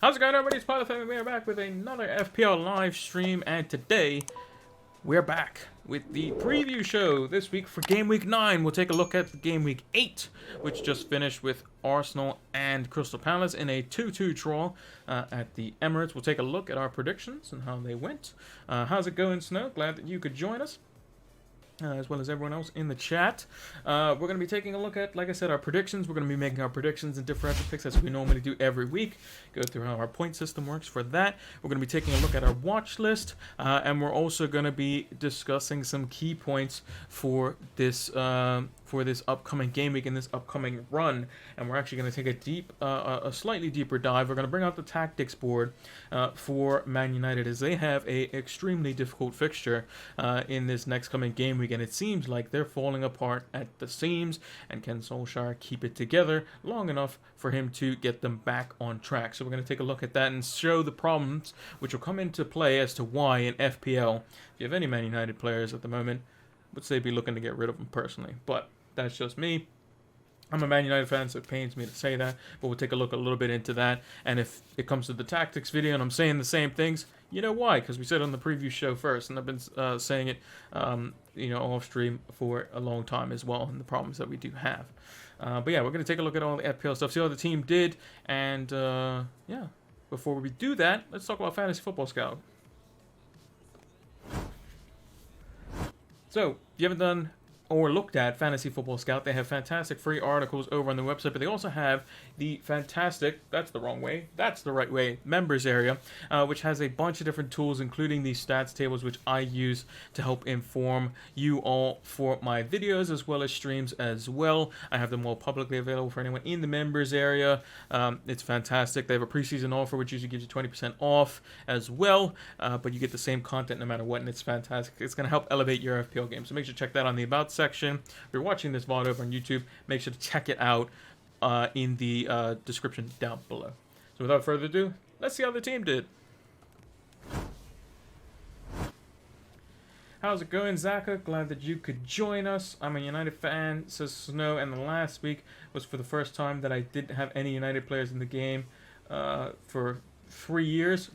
How's it going, everybody? It's Pilot Family. We're back with another FPL live stream, and today we're back with the preview show this week for Game Week 9. We'll take a look at Game Week 8, which just finished with Arsenal and Crystal Palace in a 2-2 draw at the Emirates. We'll take a look at our predictions and how they went. How's it going, Snow? Glad that you could join us. As well as everyone else in the chat. We're going to be taking a look at, like I said, our predictions. We're going to be making our predictions and differential picks as we normally do every week. Go through how our point system works for that. We're going to be taking a look at our watch list. And we're also going to be discussing some key points for this upcoming game week and this upcoming run. And we're actually going to take a slightly deeper dive. We're going to bring out the tactics board for Man United as they have a extremely difficult fixture in this next coming game week. And it seems like they're falling apart at the seams. And can Solskjaer keep it together long enough for him to get them back on track? So we're going to take a look at that and show the problems which will come into play as to why in FPL, if you have any Man United players at the moment, I would say be looking to get rid of them personally. But that's just me. I'm a Man United fan, so it pains me to say that, but we'll take a look a little bit into that. And if it comes to the tactics video and I'm saying the same things, you know why? Because we said on the preview show first, and I've been saying it, off stream for a long time as well, and the problems that we do have. But yeah, we're going to take a look at all the FPL stuff, see how the team did, and yeah. Before we do that, let's talk about Fantasy Football Scout. So, if you haven't done or looked at Fantasy Football Scout, they have fantastic free articles over on the website, but they also have the fantastic, that's the wrong way, that's the right way, members area, which has a bunch of different tools, including these stats tables, which I use to help inform you all for my videos, as well as streams as well. I have them all publicly available for anyone in the members area. It's fantastic. They have a preseason offer, which usually gives you 20% off as well, but you get the same content no matter what, and it's fantastic. It's going to help elevate your FPL game, so make sure to check that on the About section. If you're watching this VOD over on YouTube, make sure to check it out in the description down below. So without further ado, let's see how the team did. How's it going, Zaka? Glad that you could join us. I'm a United fan, says Snow, and the last week was for the first time that I didn't have any United players in the game for 3 years.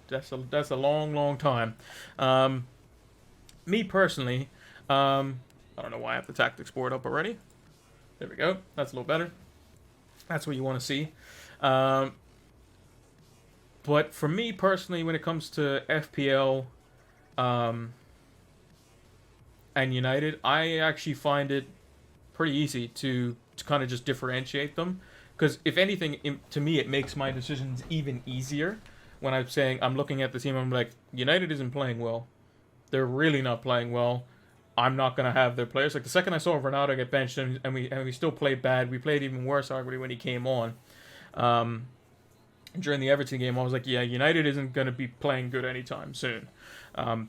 That's a long time. Me personally, I don't know why I have the tactics board up already. There we go. That's a little better. That's what you want to see. But for me personally, when it comes to FPL and United, I actually find it pretty easy to kind of just differentiate them. Because if anything, to me, it makes my decisions even easier. When I'm saying, I'm looking at the team, I'm like, United isn't playing well. They're really not playing well. I'm not going to have their players. Like the second I saw Ronaldo get benched and we still played bad. We played even worse arguably when he came on. During the Everton game, I was like, yeah, United isn't going to be playing good anytime soon.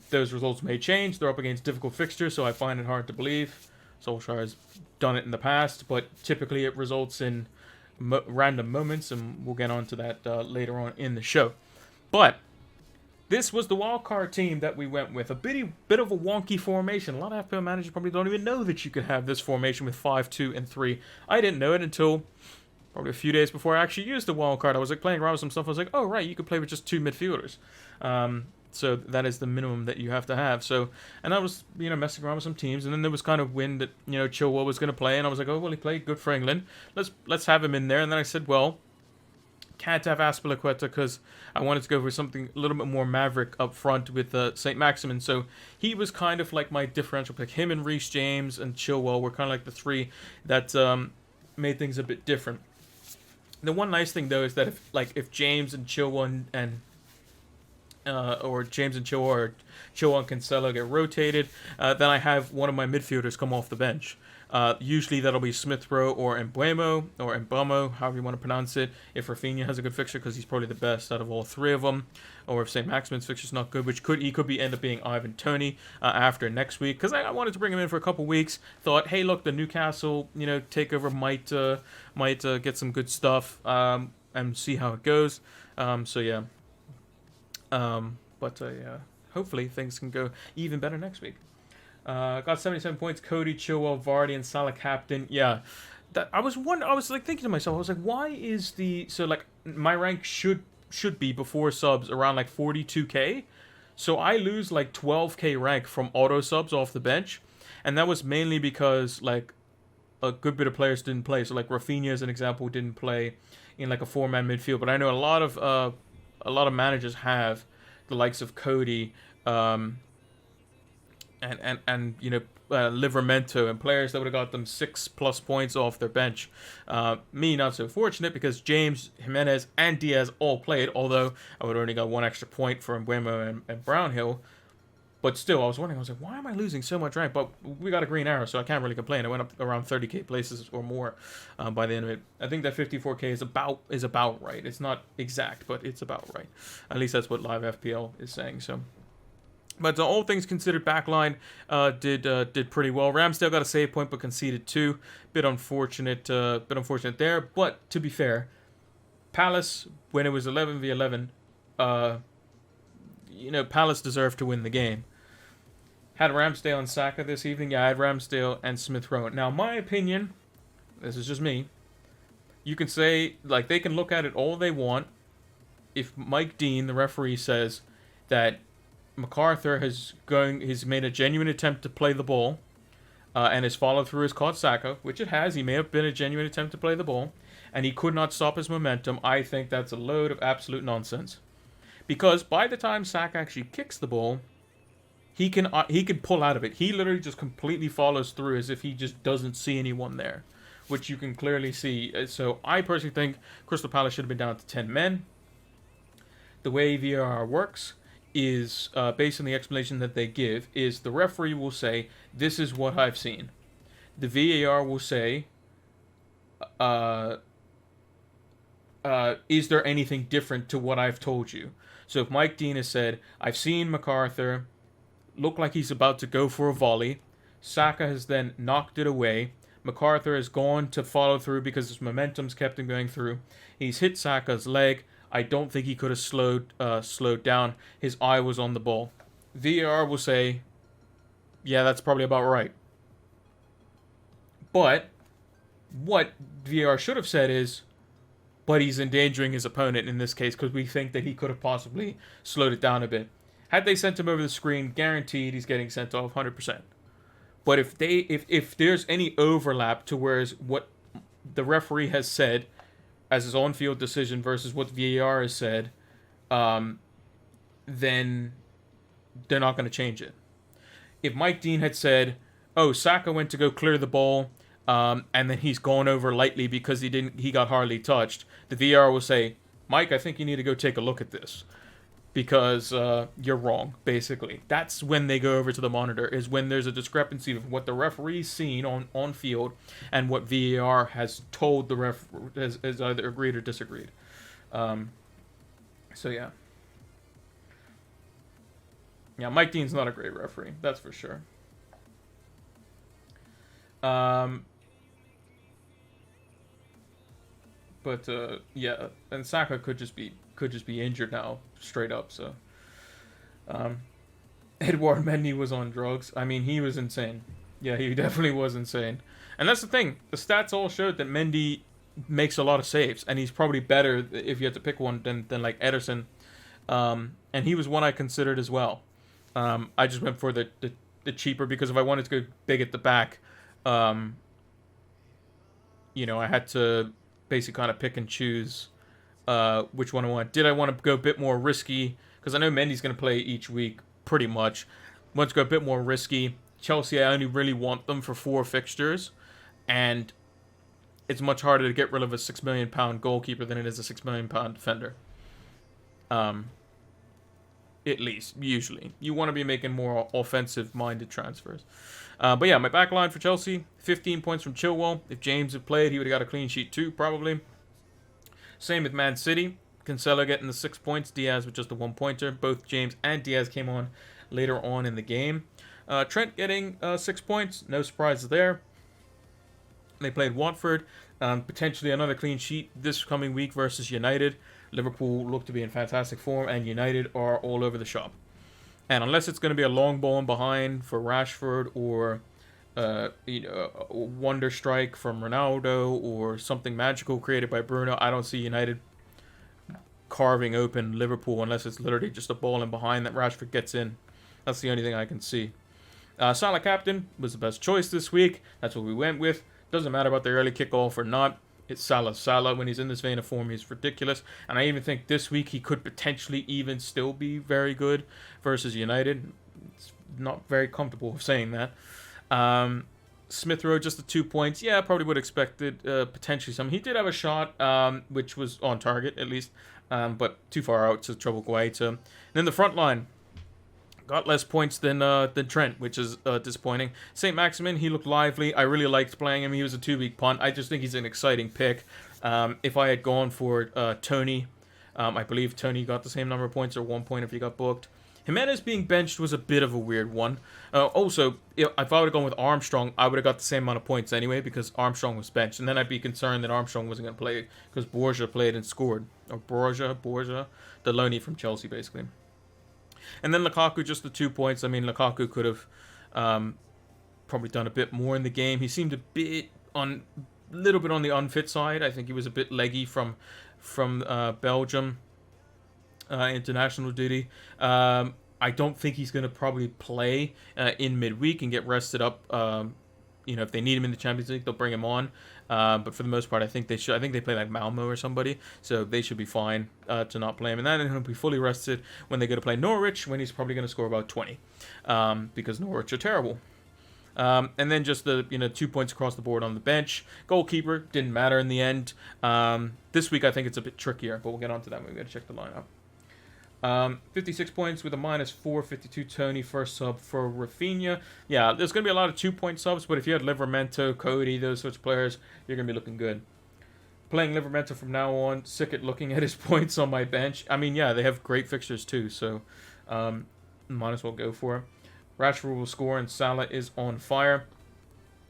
Those results may change. They're up against difficult fixtures, so I find it hard to believe. Solskjaer has done it in the past, but typically it results in random moments, and we'll get on to that later on in the show. But this was the wildcard team that we went with. A bit of a wonky formation. A lot of FPL managers probably don't even know that you could have this formation with 5, 2, and 3. I didn't know it until probably a few days before I actually used the wildcard. I was like playing around with some stuff. I was like, oh, right, you could play with just 2 midfielders. So that is the minimum that you have to have. So, and I was, messing around with some teams, and then there was kind of wind that, Chilwell was going to play, and I was like, oh, well, he played good for England. Let's have him in there. And then I said, well, can't have Azpilicueta because I wanted to go for something a little bit more maverick up front with St. Maximin. So he was kind of like my differential pick. Him and Reece James and Chilwell were kind of like the three that made things a bit different. The one nice thing though is that if James and Chilwell or James and Chilwell or Chilwell and Cancelo get rotated, then I have one of my midfielders come off the bench. Usually that'll be Smith Rowe or Mbeumo or Mbeumo, however you want to pronounce it. If Rafinha has a good fixture, because he's probably the best out of all three of them, or if St. Maximin's fixture's not good, which he could end up being Ivan Toney after next week. Because I wanted to bring him in for a couple weeks. Thought, hey, look, the Newcastle takeover might get some good stuff and see how it goes. So yeah, hopefully things can go even better next week. Got 77 points. Cody, Chilwell, Vardy, and Salah captain. Yeah, I was thinking to myself. I was like, why is my rank should should be before subs around like 42k. So I lose like 12k rank from auto subs off the bench, and that was mainly because like a good bit of players didn't play. So like Rafinha, as an example, didn't play in like a 4-man midfield. But I know a lot of managers have the likes of Cody, and you know, Livramento, and players that would have got them 6+ points off their bench. Me, not so fortunate, because James, Jimenez, and Diaz all played, although I would have only got 1 extra point for Mbeumo and Brownhill. But still, I was wondering, I was like, why am I losing so much rank? But we got a green arrow, so I can't really complain. I went up around 30k places or more by the end of it. I think that 54k is about right. It's not exact, but it's about right. At least that's what Live FPL is saying. So, but all things considered, backline did pretty well. Ramsdale got a save point, but conceded 2. Bit unfortunate there. But to be fair, Palace, when it was 11v11, you know, Palace deserved to win the game. Had Ramsdale and Saka this evening. Yeah, I had Ramsdale and Smith Rowe. Now, my opinion, this is just me. You can say, like, they can look at it all they want. If Mike Dean, the referee, says that MacArthur has made a genuine attempt to play the ball, and his follow through has caught Saka, which it has. He may have been a genuine attempt to play the ball, and he could not stop his momentum. I think that's a load of absolute nonsense. Because by the time Saka actually kicks the ball, he can pull out of it. He literally just completely follows through as if he just doesn't see anyone there, which you can clearly see. So I personally think Crystal Palace should have been down to 10 men. The way VAR works is, based on the explanation that they give, is the referee will say, this is what I've seen. The VAR will say, is there anything different to what I've told you? So if Mike Dean has said, I've seen MacArthur look like he's about to go for a volley, Saka has then knocked it away, MacArthur has gone to follow through because his momentum's kept him going through, he's hit Saka's leg, I don't think he could have slowed down, his eye was on the ball. VAR will say, yeah, that's probably about right. But what VAR should have said is, but he's endangering his opponent in this case because we think that he could have possibly slowed it down a bit. Had they sent him over the screen, guaranteed he's getting sent off 100%. But if there's any overlap to whereas what the referee has said as his on-field decision versus what VAR has said, then they're not going to change it. If Mike Dean had said, oh, Saka went to go clear the ball, and then he's gone over lightly because he got hardly touched, the VAR will say, Mike, I think you need to go take a look at this because you're wrong, basically. That's when they go over to the monitor, is when there's a discrepancy of what the referee's seen on field and what VAR has told the ref has either agreed or disagreed. So yeah. Yeah, Mike Dean's not a great referee, that's for sure. But yeah, and Saka could just be injured now, straight up. So, Edouard Mendy was on drugs. I mean, he was insane. Yeah, he definitely was insane. And that's the thing. The stats all showed that Mendy makes a lot of saves, and he's probably better if you had to pick one than like Ederson. And he was one I considered as well. I just went for the cheaper because if I wanted to go big at the back, you know, I had to basically kind of pick and choose which one I want. Did I want to go a bit more risky? Because I know Mendy's going to play each week pretty much. Want to go a bit more risky. Chelsea, I only really want them for 4 fixtures. And it's much harder to get rid of a £6 million goalkeeper than it is a £6 million defender. At least, usually. You want to be making more offensive-minded transfers. But yeah, my back line for Chelsea, 15 points from Chilwell. If James had played, he would have got a clean sheet too, probably. Same with Man City. Cancelo getting the 6 points. Diaz with just a 1-pointer. Both James and Diaz came on later on in the game. Trent getting 6 points. No surprises there. They played Watford. Potentially another clean sheet this coming week versus United. Liverpool look to be in fantastic form, and United are all over the shop. And unless it's going to be a long ball in behind for Rashford or a wonder strike from Ronaldo or something magical created by Bruno, I don't see United carving open Liverpool unless it's literally just a ball in behind that Rashford gets in. That's the only thing I can see. Salah captain was the best choice this week. That's what we went with. Doesn't matter about the early kickoff or not. It's Salah. Salah, when he's in this vein of form, he's ridiculous. And I even think this week he could potentially even still be very good versus United. It's not very comfortable with saying that. Smith Rowe, just the 2 points. Yeah, I probably would have expected potentially some. He did have a shot, which was on target at least, but too far out to trouble Guaita. And then the front line got less points than Trent, which is disappointing. St. Maximin, he looked lively. I really liked playing him. He was a 2-week punt. I just think he's an exciting pick. If I had gone for Tony, I believe Tony got the same number of points or 1 point if he got booked. Jimenez being benched was a bit of a weird one. Also, if I would have gone with Armstrong, I would have got the same amount of points anyway because Armstrong was benched. And then I'd be concerned that Armstrong wasn't going to play because Borja played and scored. Or Borja, the loanee from Chelsea, basically. And then Lukaku, just the 2 points. I mean, Lukaku could have probably done a bit more in the game. He seemed little bit on the unfit side. I think he was a bit leggy from Belgium. International duty. I don't think he's going to probably play in midweek and get rested up. If they need him in the Champions League, they'll bring him on. But for the most part, I think they should. I think they play like Malmo or somebody, so they should be fine to not play him. And then he'll be fully rested when they go to play Norwich, when he's probably going to score about 20, because Norwich are terrible. And then just the 2 points across the board on the bench. Goalkeeper didn't matter in the end. This week I think it's a bit trickier, but we'll get onto that when we got to check the lineup. 56 points with a -4, 52 Tony, first sub for Rafinha. Yeah, there's going to be a lot of 2-point subs, but if you had Livramento, Cody, those sorts of players, you're going to be looking good. Playing Livramento from now on, sick at looking at his points on my bench. I mean, yeah, they have great fixtures too, so might as well go for it. Rashford will score and Salah is on fire.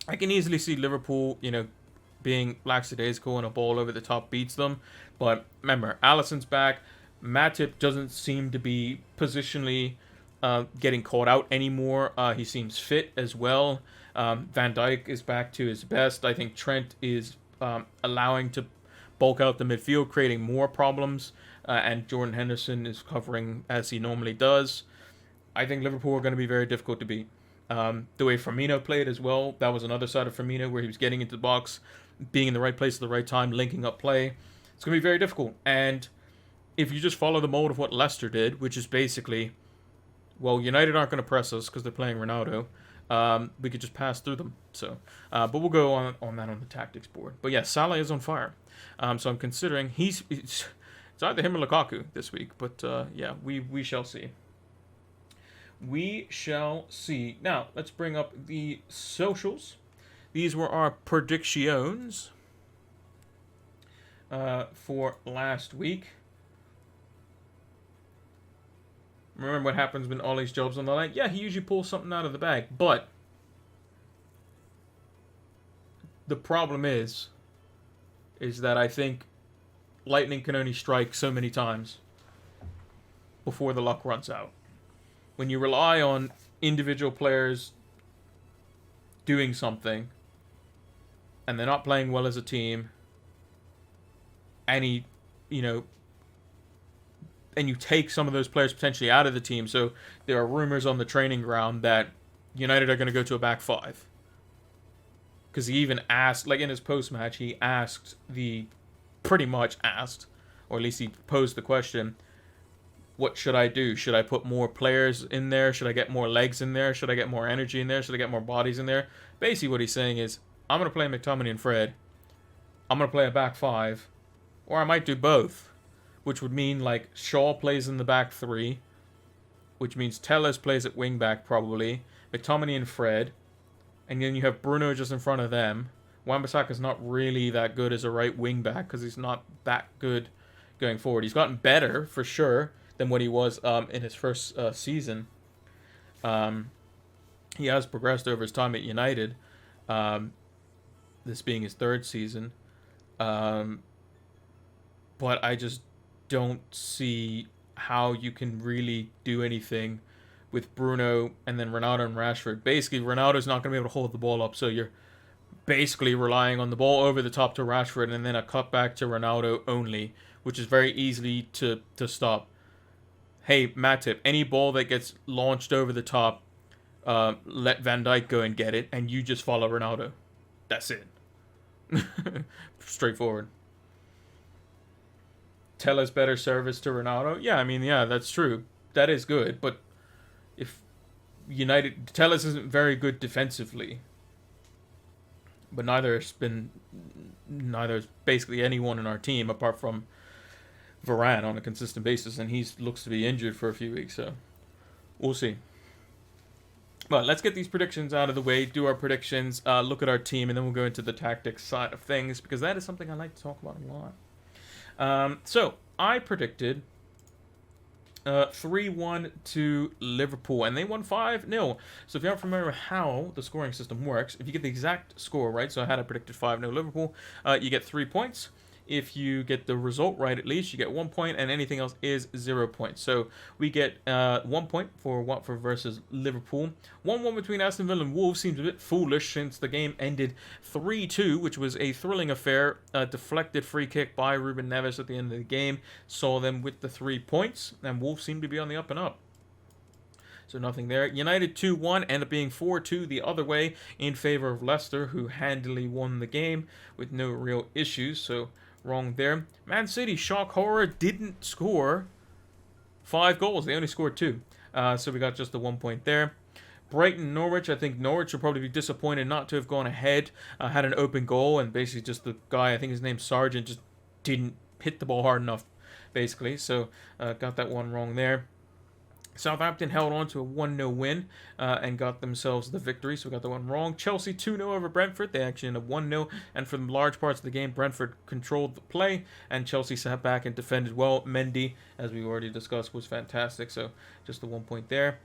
I can easily see Liverpool, being lackadaisical and a ball over the top beats them. But remember, Alisson's back. Matip doesn't seem to be positionally getting caught out anymore. He seems fit as well. Van Dijk is back to his best. I think Trent is allowing to bulk out the midfield, creating more problems. And Jordan Henderson is covering as he normally does. I think Liverpool are going to be very difficult to beat. The way Firmino played as well, that was another side of Firmino where he was getting into the box, being in the right place at the right time, linking up play. It's going to be very difficult. And if you just follow the mold of what Leicester did, which is basically, well, United aren't going to press us because they're playing Ronaldo. We could just pass through them. So, but we'll go on that on the tactics board. But yeah, Salah is on fire. So I'm considering it's either him or Lukaku this week. But yeah, we shall see. We shall see. Now, let's bring up the socials. These were our predictions for last week. Remember what happens when Ollie's job's on the line? Yeah, he usually pulls something out of the bag. But the problem is that I think lightning can only strike so many times before the luck runs out. When you rely on individual players doing something and they're not playing well as a team, and and you take some of those players potentially out of the team. So there are rumors on the training ground that United are going to go to a back five. Because he even asked, like in his post-match, pretty much asked, or at least he posed the question, what should I do? Should I put more players in there? Should I get more legs in there? Should I get more energy in there? Should I get more bodies in there? Basically what he's saying is, I'm going to play McTominay and Fred. I'm going to play a back five. Or I might do both. Which would mean like Shaw plays in the back three, which means Telles plays at wing back probably, McTominay and Fred, and then you have Bruno just in front of them. Wan-Bissaka's not really that good as a right wing back because he's not that good going forward. He's gotten better for sure than what he was in his first season. He has progressed over his time at United, this being his third season. But I just don't see how you can really do anything with Bruno and then Ronaldo and Rashford. Basically, Ronaldo's not going to be able to hold the ball up, so you're basically relying on the ball over the top to Rashford and then a cut back to Ronaldo only, which is very easily to stop. Hey, Matip, any ball that gets launched over the top, let Van Dijk go and get it, and you just follow Ronaldo. That's it. Straightforward. Tella's better service to Ronaldo? Yeah, I mean, yeah, that's true. That is good, but if Tella's isn't very good defensively, but neither has basically anyone in our team apart from Varane on a consistent basis, and he looks to be injured for a few weeks, so we'll see. But let's get these predictions out of the way, do our predictions, look at our team, and then we'll go into the tactics side of things, because that is something I like to talk about a lot. So, I predicted 3-1 to Liverpool, and they won 5-0. So if you aren't familiar with how the scoring system works, if you get the exact score right, so I had predicted 5-0 Liverpool, you get 3 points. If you get the result right, at least, you get 1 point, and anything else is 0 points. So we get 1 point for Watford versus Liverpool. 1-1 between Aston Villa and Wolves seems a bit foolish since the game ended 3-2, which was a thrilling affair. A deflected free kick by Ruben Neves at the end of the game saw them with the 3 points, and Wolves seem to be on the up and up. So nothing there. United 2-1, ended up being 4-2 the other way in favor of Leicester, who handily won the game with no real issues. So wrong there. Man City, shock horror, didn't score 5 goals. They only scored 2. So we got just the 1 point there. Brighton, Norwich. I think Norwich will probably be disappointed not to have gone ahead. Had an open goal, and basically just the guy, I think his name's Sargent, just didn't hit the ball hard enough, basically. So got that one wrong there. Southampton held on to a 1-0 win and got themselves the victory, so we got the one wrong. Chelsea 2-0 over Brentford. They actually ended up 1-0, and for large parts of the game, Brentford controlled the play, and Chelsea sat back and defended well. Mendy, as we already discussed, was fantastic, so just the 1 point there.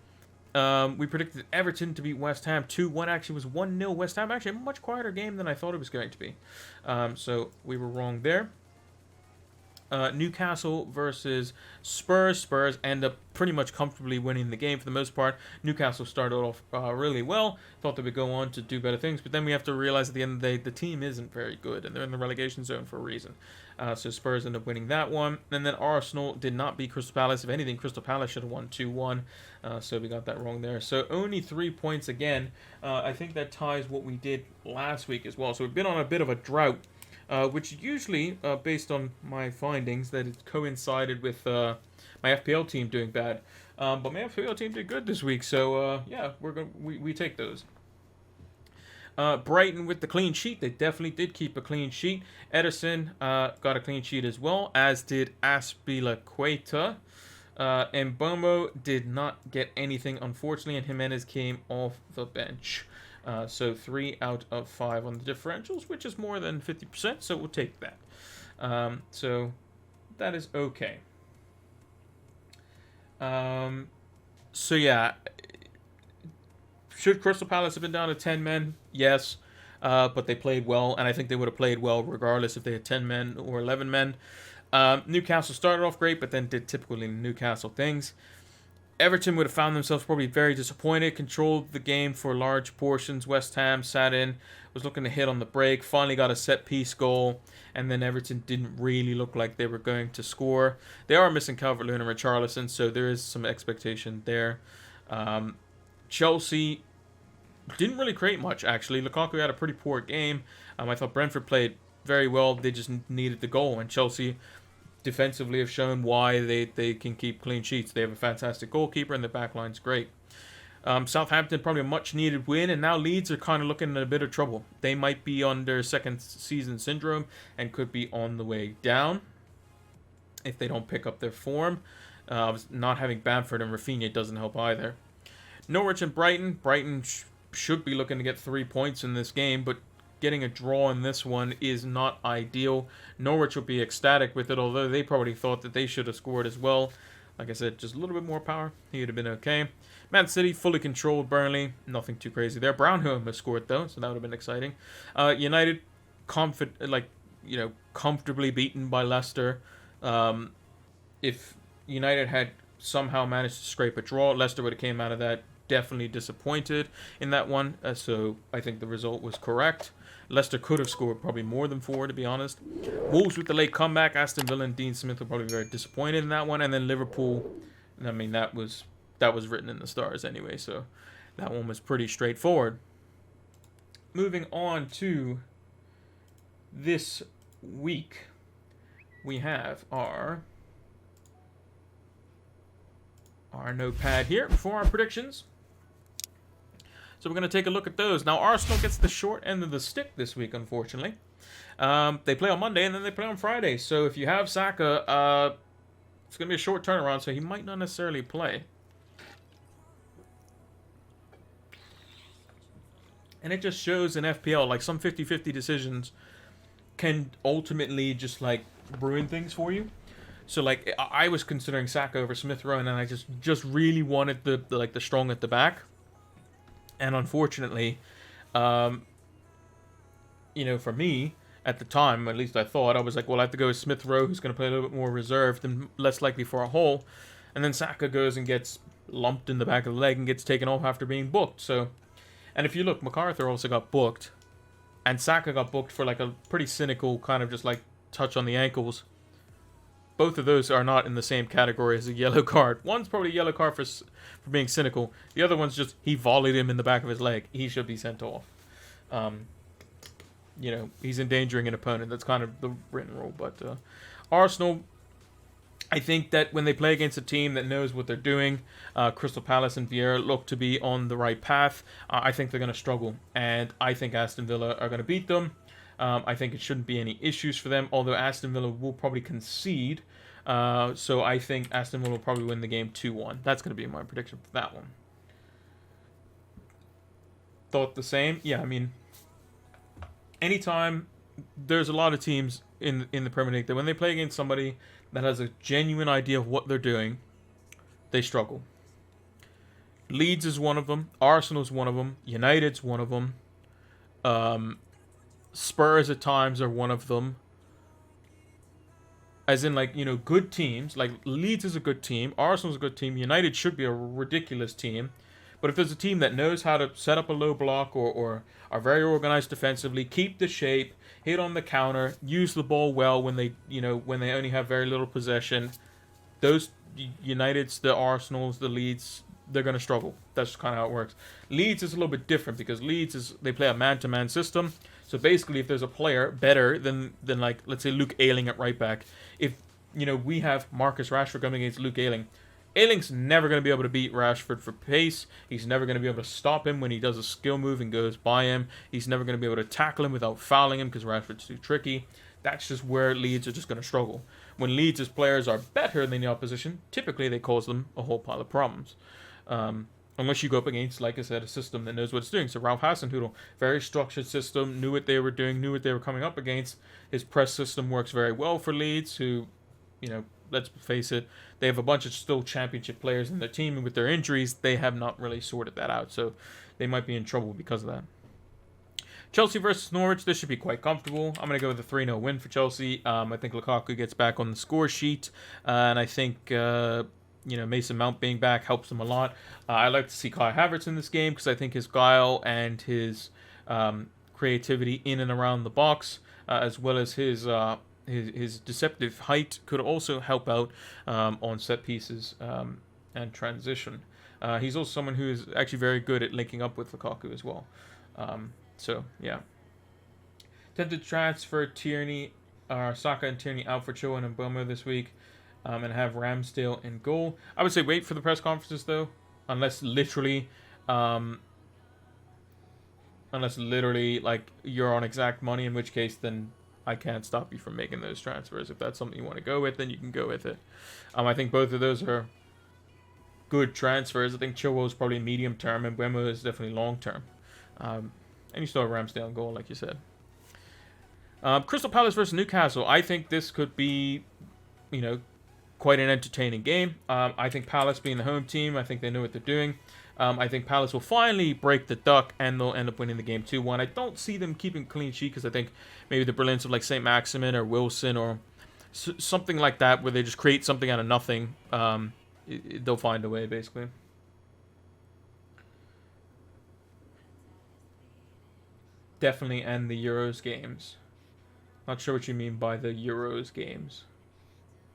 We predicted Everton to beat West Ham 2-1. Actually, was 1-0 West Ham. Actually, a much quieter game than I thought it was going to be. So we were wrong there. Newcastle versus Spurs. Spurs end up pretty much comfortably winning the game for the most part. Newcastle started off really well. Thought they would go on to do better things, but then we have to realize at the end of the day, the team isn't very good, and they're in the relegation zone for a reason. So Spurs end up winning that one. And then Arsenal did not beat Crystal Palace. If anything, Crystal Palace should have won 2-1. So we got that wrong there. So only 3 points again. I think that ties what we did last week as well. So we've been on a bit of a drought. Which usually, based on my findings, that it coincided with my FPL team doing bad. But my FPL team did good this week, so yeah, we take those. Brighton with the clean sheet. They definitely did keep a clean sheet. Ederson got a clean sheet as well, as did Azpilicueta. And Bomo did not get anything, unfortunately, and Jimenez came off the bench. So 3 out of 5 on the differentials, which is more than 50%, so we'll take that. So that is okay. So yeah, should Crystal Palace have been down to 10 men? Yes, but they played well, and I think they would have played well regardless if they had 10 men or 11 men. Newcastle started off great, but then did typically Newcastle things. Everton would have found themselves probably very disappointed, controlled the game for large portions. West Ham sat in, was looking to hit on the break, finally got a set-piece goal, and then Everton didn't really look like they were going to score. They are missing Calvert-Lewin and Richarlison, so there is some expectation there. Chelsea didn't really create much, actually. Lukaku had a pretty poor game. I thought Brentford played very well. They just needed the goal, and Chelsea defensively have shown why they can keep clean sheets. They have a fantastic goalkeeper, and the back line's great. Southampton probably a much needed win, and now Leeds are kind of looking at a bit of trouble. They might be under second season syndrome and could be on the way down if they don't pick up their form. Not having Bamford and Rafinha doesn't help either. Norwich and Brighton. Brighton should be looking to get 3 points in this game, but getting a draw in this one is not ideal. Norwich will be ecstatic with it, although they probably thought that they should have scored as well. Like I said, just a little bit more power. He would have been okay. Man City fully controlled Burnley. Nothing too crazy there. Brownhill has scored though, so that would have been exciting. United, comfortably beaten by Leicester. If United had somehow managed to scrape a draw, Leicester would have came out of that definitely disappointed in that one. So I think the result was correct. Leicester could have scored probably more than 4, to be honest. Wolves with the late comeback. Aston Villa and Dean Smith were probably very disappointed in that one. And then Liverpool, I mean, that was written in the stars anyway, so that one was pretty straightforward. Moving on to this week, we have our notepad here for our predictions. So we're going to take a look at those. Now, Arsenal gets the short end of the stick this week, unfortunately. They play on Monday, and then they play on Friday. So if you have Saka, it's going to be a short turnaround, so he might not necessarily play. And it just shows in FPL, like, some 50-50 decisions can ultimately just, like, ruin things for you. So, like, I was considering Saka over Smith Rowe, and I just really wanted the strong at the back. And unfortunately, for me, at the time, at least I thought, I was like, well, I have to go with Smith Rowe, who's going to play a little bit more reserved and less likely for a hole. And then Saka goes and gets lumped in the back of the leg and gets taken off after being booked. So, and if you look, MacArthur also got booked. And Saka got booked for like a pretty cynical kind of just like touch on the ankles. Both of those are not in the same category as a yellow card. One's probably a yellow card for being cynical. The other one's just he volleyed him in the back of his leg. He should be sent off. He's endangering an opponent. That's kind of the written rule. But Arsenal, I think that when they play against a team that knows what they're doing, Crystal Palace and Vieira look to be on the right path. I think they're going to struggle. And I think Aston Villa are going to beat them. I think it shouldn't be any issues for them, although Aston Villa will probably concede. So I think Aston Villa will probably win the game 2-1. That's going to be my prediction for that one. Thought the same? Yeah, I mean, anytime there's a lot of teams in the Premier League that when they play against somebody that has a genuine idea of what they're doing, they struggle. Leeds is one of them. Arsenal's one of them. United's one of them. Spurs at times are one of them. As in, like, good teams. Like, Leeds is a good team. Arsenal's a good team. United should be a ridiculous team. But if there's a team that knows how to set up a low block or are very organized defensively, keep the shape, hit on the counter, use the ball well when they only have very little possession, those Uniteds, the Arsenals, the Leeds, they're going to struggle. That's kind of how it works. Leeds is a little bit different because they play a man-to-man system. So basically, if there's a player better than like, let's say, Luke Ayling at right back, if, we have Marcus Rashford coming against Luke Ayling, Ayling's never going to be able to beat Rashford for pace. He's never going to be able to stop him when he does a skill move and goes by him. He's never going to be able to tackle him without fouling him because Rashford's too tricky. That's just where Leeds are just going to struggle. When Leeds' players are better than the opposition, typically they cause them a whole pile of problems. Unless you go up against, like I said, a system that knows what it's doing. So Ralph Hasenhüttl, very structured system, knew what they were doing, knew what they were coming up against. His press system works very well for Leeds, who, let's face it, they have a bunch of still championship players in their team, and with their injuries, they have not really sorted that out. So they might be in trouble because of that. Chelsea versus Norwich, this should be quite comfortable. I'm going to go with a 3-0 win for Chelsea. I think Lukaku gets back on the score sheet, and I think Mason Mount being back helps them a lot. I like to see Kai Havertz in this game because I think his guile and his creativity in and around the box, as well as his deceptive height, could also help out on set pieces and transition. He's also someone who is actually very good at linking up with Lukaku as well. So, yeah. Tempted transfer Saka and Tierney out for Chilwell and Mbeumo this week. And have Ramsdale in goal. I would say wait for the press conferences, though. Unless literally, like, you're on exact money, in which case, then I can't stop you from making those transfers. If that's something you want to go with, then you can go with it. I think both of those are good transfers. I think Chilwell is probably medium term, and Mbeumo is definitely long term. And you still have Ramsdale in goal, like you said. Crystal Palace versus Newcastle. I think this could be, quite an entertaining game. I think Palace being the home team, I think they know what they're doing. I think Palace will finally break the duck and they'll end up winning the game 2-1. I don't see them keeping clean sheet because I think maybe the brilliance of like St. Maximin or Wilson or something like that where they just create something out of nothing. They'll find a way, basically. definitely, and the Euros games. Not sure what you mean by the Euros games.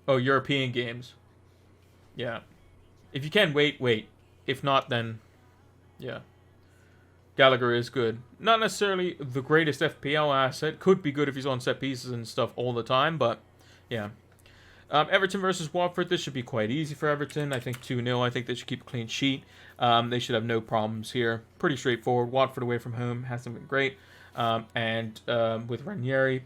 Oh, European games. Yeah. If you can wait, wait. If not, then yeah. Gallagher is good. Not necessarily the greatest FPL asset. Could be good if he's on set pieces and stuff all the time, but yeah. Everton versus Watford. This should be quite easy for Everton. I think 2-0. I think they should keep a clean sheet. They should have no problems here. Pretty straightforward. Watford away from home hasn't been great. And with Ranieri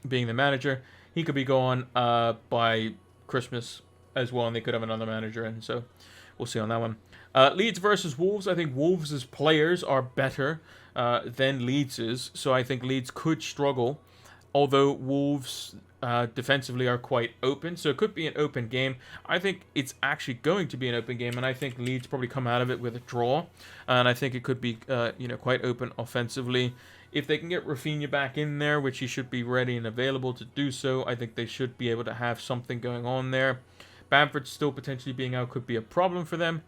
being the manager, he could be gone by Christmas as well, and they could have another manager in. So we'll see on that one. Leeds versus Wolves. I think Wolves' players are better than Leeds', so I think Leeds could struggle. Although Wolves defensively are quite open, so it could be an open game. I think it's actually going to be an open game, and I think Leeds probably come out of it with a draw. And I think it could be quite open offensively. If they can get Rafinha back in there, which he should be ready and available to do so, I think they should be able to have something going on there. Bamford still potentially being out could be a problem for them,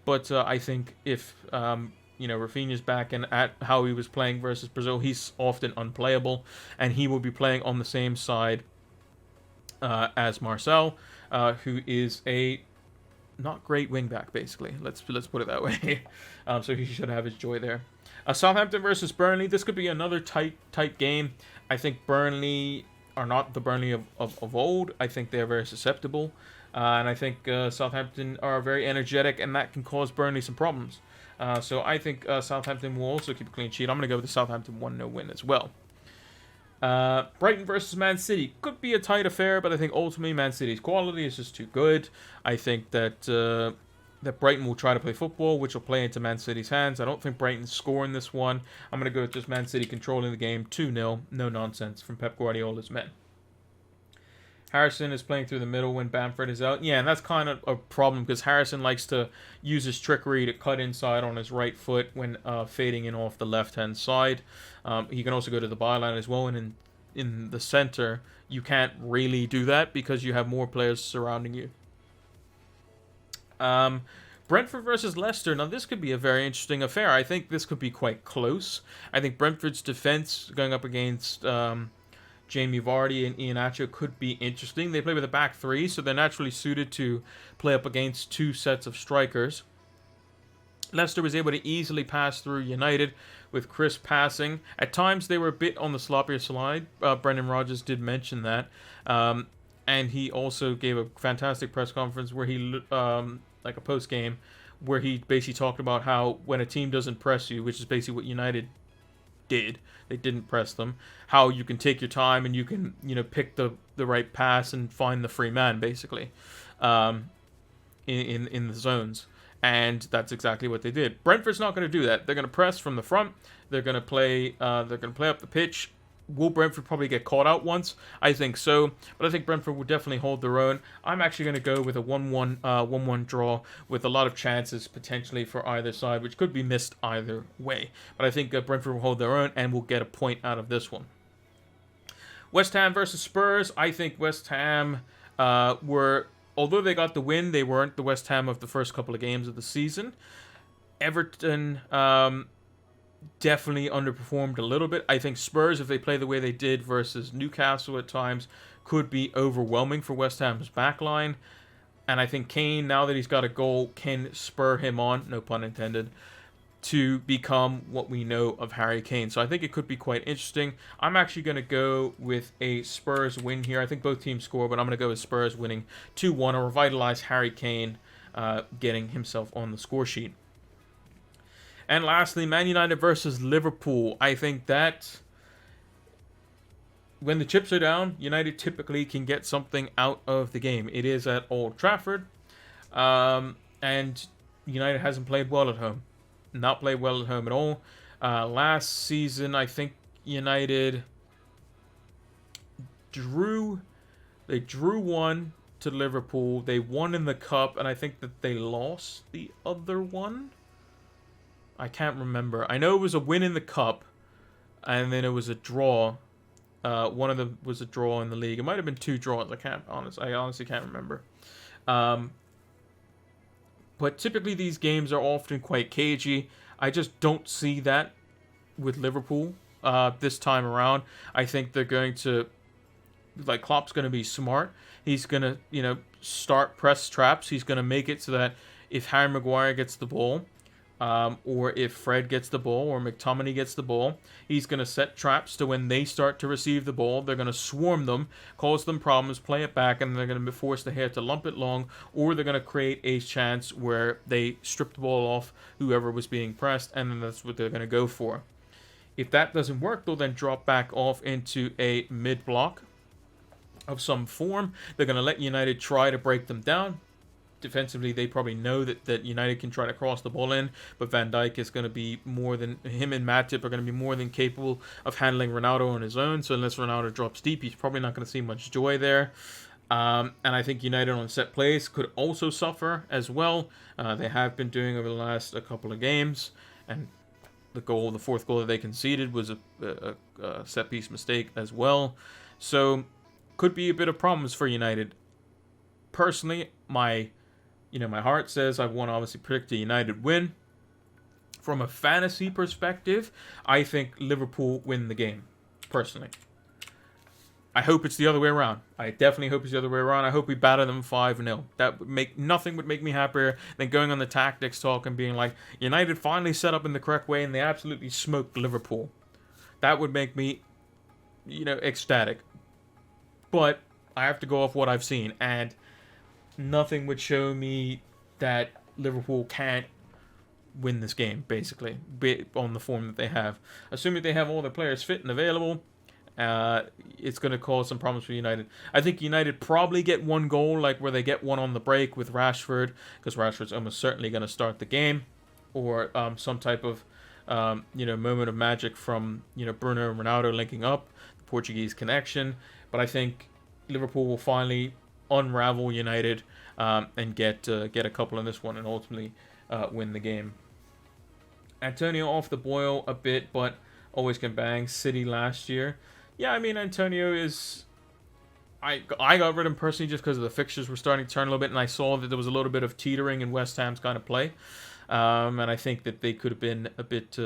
but I think if Rafinha's back and at how he was playing versus Brazil, he's often unplayable, and he will be playing on the same side as Marcel, who is a not great wingback, basically. Let's put it that way. So he should have his joy there. Southampton versus Burnley. This could be another tight game. I think Burnley are not the Burnley of old. I think they're very susceptible. And I think Southampton are very energetic, and that can cause Burnley some problems. So I think Southampton will also keep a clean sheet. I'm going to go with the Southampton 1-0 win as well. Brighton versus Man City. Could be a tight affair, but I think ultimately Man City's quality is just too good. I think that Brighton will try to play football, which will play into Man City's hands. I don't think Brighton's scoring this one. I'm going to go with just Man City controlling the game 2-0. No nonsense from Pep Guardiola's men. Harrison is playing through the middle when Bamford is out. Yeah, and that's kind of a problem because Harrison likes to use his trickery to cut inside on his right foot when fading in off the left-hand side. He can also go to the byline as well, and in the center, you can't really do that because you have more players surrounding you. Brentford versus Leicester. Now, this could be a very interesting affair. I think this could be quite close. I think Brentford's defense going up against Jamie Vardy and Iheanacho could be interesting. They play with a back three, so they're naturally suited to play up against two sets of strikers. Leicester was able to easily pass through United with crisp passing. At times, they were a bit on the sloppier side. Brendan Rodgers did mention that. And he also gave a fantastic press conference where he, like a post-game, where he basically talked about how when a team doesn't press you, which is basically what United did, they didn't press them, how you can take your time and you can, pick the right pass and find the free man, basically, in the zones. And that's exactly what they did. Brentford's not going to do that. They're going to press from the front. They're going to play up the pitch. Will Brentford probably get caught out once? I think so, but I think Brentford will definitely hold their own. I'm actually going to go with a 1-1 draw with a lot of chances potentially for either side, which could be missed either way. But I think Brentford will hold their own and will get a point out of this one. West Ham versus Spurs. I think West Ham although they got the win, they weren't the West Ham of the first couple of games of the season. Everton definitely underperformed a little bit. I think Spurs, if they play the way they did versus Newcastle at times, could be overwhelming for West Ham's backline. And I think Kane, now that he's got a goal, can spur him on, no pun intended, to become what we know of Harry Kane. So I think it could be quite interesting. I'm actually going to go with a Spurs win here. I think both teams score, but I'm going to go with Spurs winning 2-1, or revitalize Harry Kane getting himself on the score sheet. And lastly, Man United versus Liverpool. I think that when the chips are down, United typically can get something out of the game. It is at Old Trafford. And United hasn't played well at home. Not played well at home at all. Last season, I think United drew one to Liverpool. They won in the cup, and I think that they lost the other one. I can't remember. I know it was a win in the cup, and then it was a draw. One of them was a draw in the league. It might have been two draws. I honestly can't remember. But typically these games are often quite cagey. I just don't see that with Liverpool. this time around. I think they're going to, like, Klopp's going to be smart. He's going to, start press traps. He's going to make it so that if Harry Maguire gets the ball, or if Fred gets the ball, or McTominay gets the ball, he's going to set traps to when they start to receive the ball, they're going to swarm them, cause them problems, play it back, and they're going to be forced to have to lump it long, or they're going to create a chance where they strip the ball off whoever was being pressed, and then that's what they're going to go for. If that doesn't work, they'll then drop back off into a mid-block of some form. They're going to let United try to break them down. Defensively, they probably know that United can try to cross the ball in, but Van Dijk is going to be more than, him and Matip are going to be more than capable of handling Ronaldo on his own, so unless Ronaldo drops deep, he's probably not going to see much joy there. And I think United on set plays could also suffer as well. They have been doing over the last couple of games, and the fourth goal that they conceded was a set-piece mistake as well. So, could be a bit of problems for United. Personally, my heart says I want to obviously predict a United win. From a fantasy perspective, I think Liverpool win the game, personally. I hope it's the other way around. I definitely hope it's the other way around. I hope we batter them 5-0. Nothing would make me happier than going on the tactics talk and being like, United finally set up in the correct way and they absolutely smoked Liverpool. That would make me, ecstatic. But I have to go off what I've seen, and nothing would show me that Liverpool can't win this game, basically, on the form that they have. Assuming they have all their players fit and available, it's going to cause some problems for United. I think United probably get one goal, like where they get one on the break with Rashford, because Rashford's almost certainly going to start the game, or some type of moment of magic from Bruno and Ronaldo linking up, the Portuguese connection. But I think Liverpool will finally unravel United and get a couple in this one and ultimately win the game. Antonio off the boil a bit, but always can bang. City last year. Yeah, I mean, Antonio is... I got rid of him personally just because the fixtures were starting to turn a little bit, and I saw that there was a little bit of teetering in West Ham's kind of play. And I think that they could have been a bit...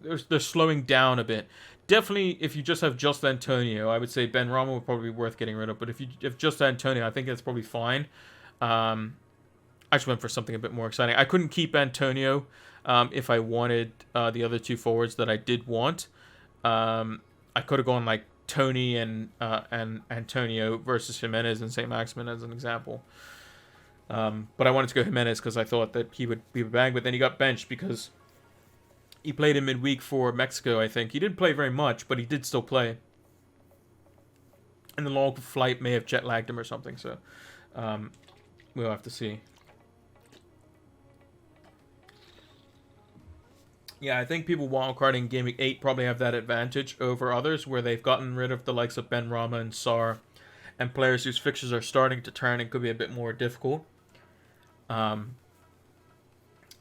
they're slowing down a bit. Definitely, if you just have just Antonio, I would say Ben Rama would probably be worth getting rid of. But if you have just Antonio, I think that's probably fine. I just went for something a bit more exciting. I couldn't keep Antonio if I wanted the other two forwards that I did want. I could have gone like Tony and Antonio versus Jimenez and St. Maximin as an example. But I wanted to go Jimenez because I thought that he would be a bang. But then he got benched because he played in midweek for Mexico, I think. He didn't play very much, but he did still play. And the long flight may have jet lagged him or something, so we'll have to see. Yeah, I think people wildcarding Gameweek 8 probably have that advantage over others, where they've gotten rid of the likes of Ben Rama and Sarr, and players whose fixtures are starting to turn and could be a bit more difficult.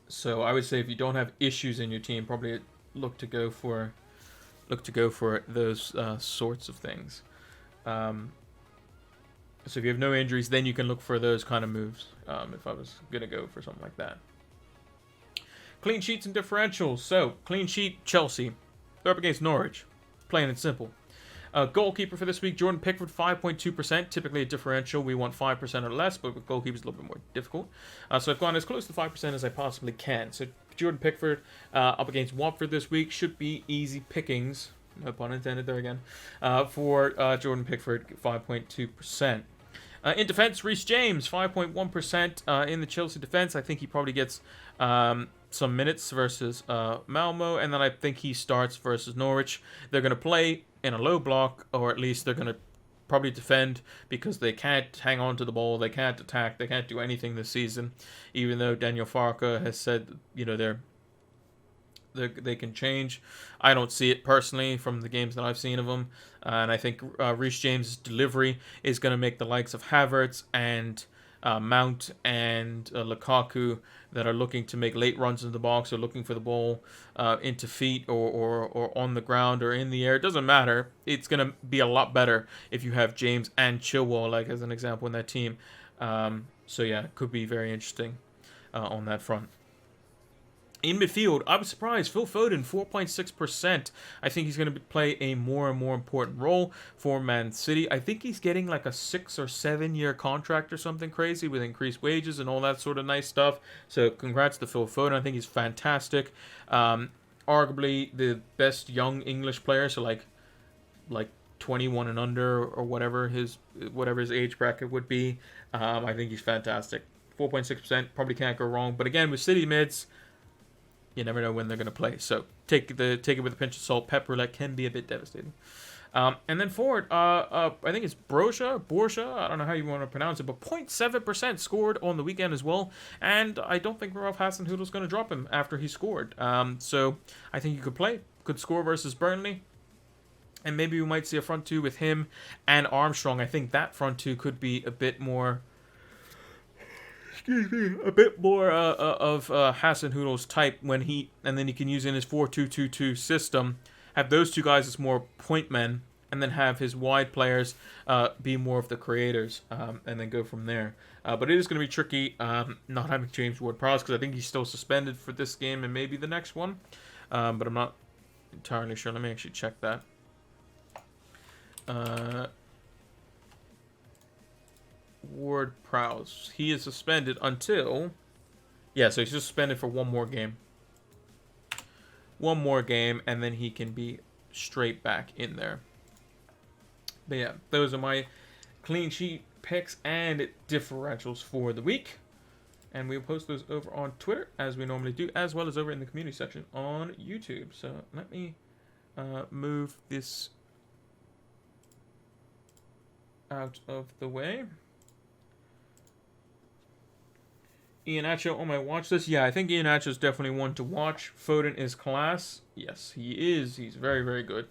So I would say if you don't have issues in your team, probably look to go for those sorts of things. So if you have no injuries, then you can look for those kind of moves. If I was gonna go for something like that. Clean sheets and differentials. So clean sheet, Chelsea. They're up against Norwich. Plain and simple. Goalkeeper for this week, Jordan Pickford, 5.2%. Typically a differential, we want 5% or less, but with goalkeepers a little bit more difficult. So I've gone as close to 5% as I possibly can. So Jordan Pickford up against Watford this week should be easy pickings. No pun intended there again. For Jordan Pickford, 5.2%. In defense, Reece James, 5.1% in the Chelsea defense. I think he probably gets some minutes versus Malmo, and then I think he starts versus Norwich. They're going to play in a low block, or at least they're going to probably defend because they can't hang on to the ball, they can't attack, they can't do anything this season, even though Daniel Farke has said, they can change. I don't see it personally from the games that I've seen of them, and I think Reece James' delivery is going to make the likes of Havertz and Mount and Lukaku that are looking to make late runs in the box or looking for the ball into feet or on the ground or in the air. It doesn't matter. It's going to be a lot better if you have James and Chilwell, like as an example, in that team. So yeah, it could be very interesting on that front. In midfield, I was surprised. Phil Foden, 4.6%. I think he's going to play a more and more important role for Man City. I think he's getting like a 6 or 7 year contract or something crazy with increased wages and all that sort of nice stuff. So congrats to Phil Foden. I think he's fantastic. Arguably the best young English player. So like 21 and under or whatever his age bracket would be. I think he's fantastic. 4.6%, probably can't go wrong. But again, with City mids, you never know when they're going to play. So take it with a pinch of salt. Pep roulette can be a bit devastating. And then forward, I think it's Borja. I don't know how you want to pronounce it, but 0.7% scored on the weekend as well. And I don't think Ralph Hasenhüttl's going to drop him after he scored. So I think he could score versus Burnley. And maybe we might see a front two with him and Armstrong. I think that front two could be a bit more... of Hasenhüttl's type and then he can use in his 4-2-2-2 system, have those two guys as more point men, and then have his wide players be more of the creators, and then go from there. But it is going to be tricky not having James Ward-Prowse, because I think he's still suspended for this game and maybe the next one, but I'm not entirely sure. Let me actually check that. Ward-Prowse. He is suspended until... Yeah, so he's suspended for one more game. One more game, and then he can be straight back in there. But yeah, those are my clean sheet picks and differentials for the week. And we'll post those over on Twitter, as we normally do, as well as over in the community section on YouTube. So let me move this out of the way. Iheanacho on my watch list. Yeah, I think Iheanacho is definitely one to watch. Foden is class. Yes, he is. He's very, very good.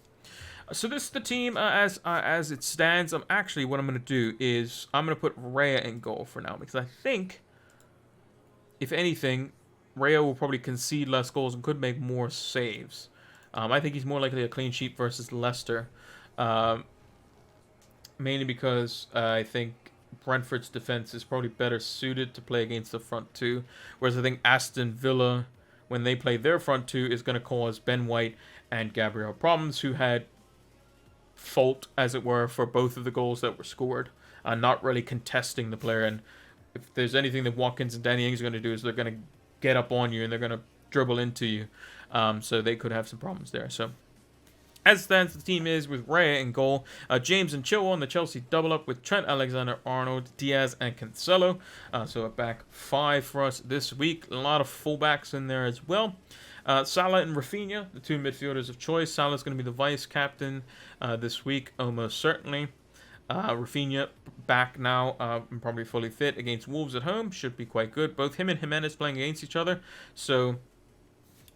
So this is the team as it stands. Actually, what I'm going to do is I'm going to put Raya in goal for now, because I think, if anything, Raya will probably concede less goals and could make more saves. I think he's more likely a clean sheet versus Leicester, mainly because I think Brentford's defense is probably better suited to play against the front two, whereas I think Aston Villa, when they play their front two, is going to cause Ben White and Gabriel problems, who had fault, as it were, for both of the goals that were scored, not really contesting the player. And if there's anything that Watkins and Danny Ings are going to do, is they're going to get up on you and they're going to dribble into you, so they could have some problems there. So as it stands, the team is with Raya in goal, James and Chilwell on the Chelsea double-up with Trent Alexander-Arnold, Diaz, and Cancelo. So a back five for us this week. A lot of fullbacks in there as well. Salah and Rafinha, the two midfielders of choice. Salah's going to be the vice-captain this week, almost certainly. Rafinha back now, and probably fully fit against Wolves at home. Should be quite good. Both him and Jimenez playing against each other. So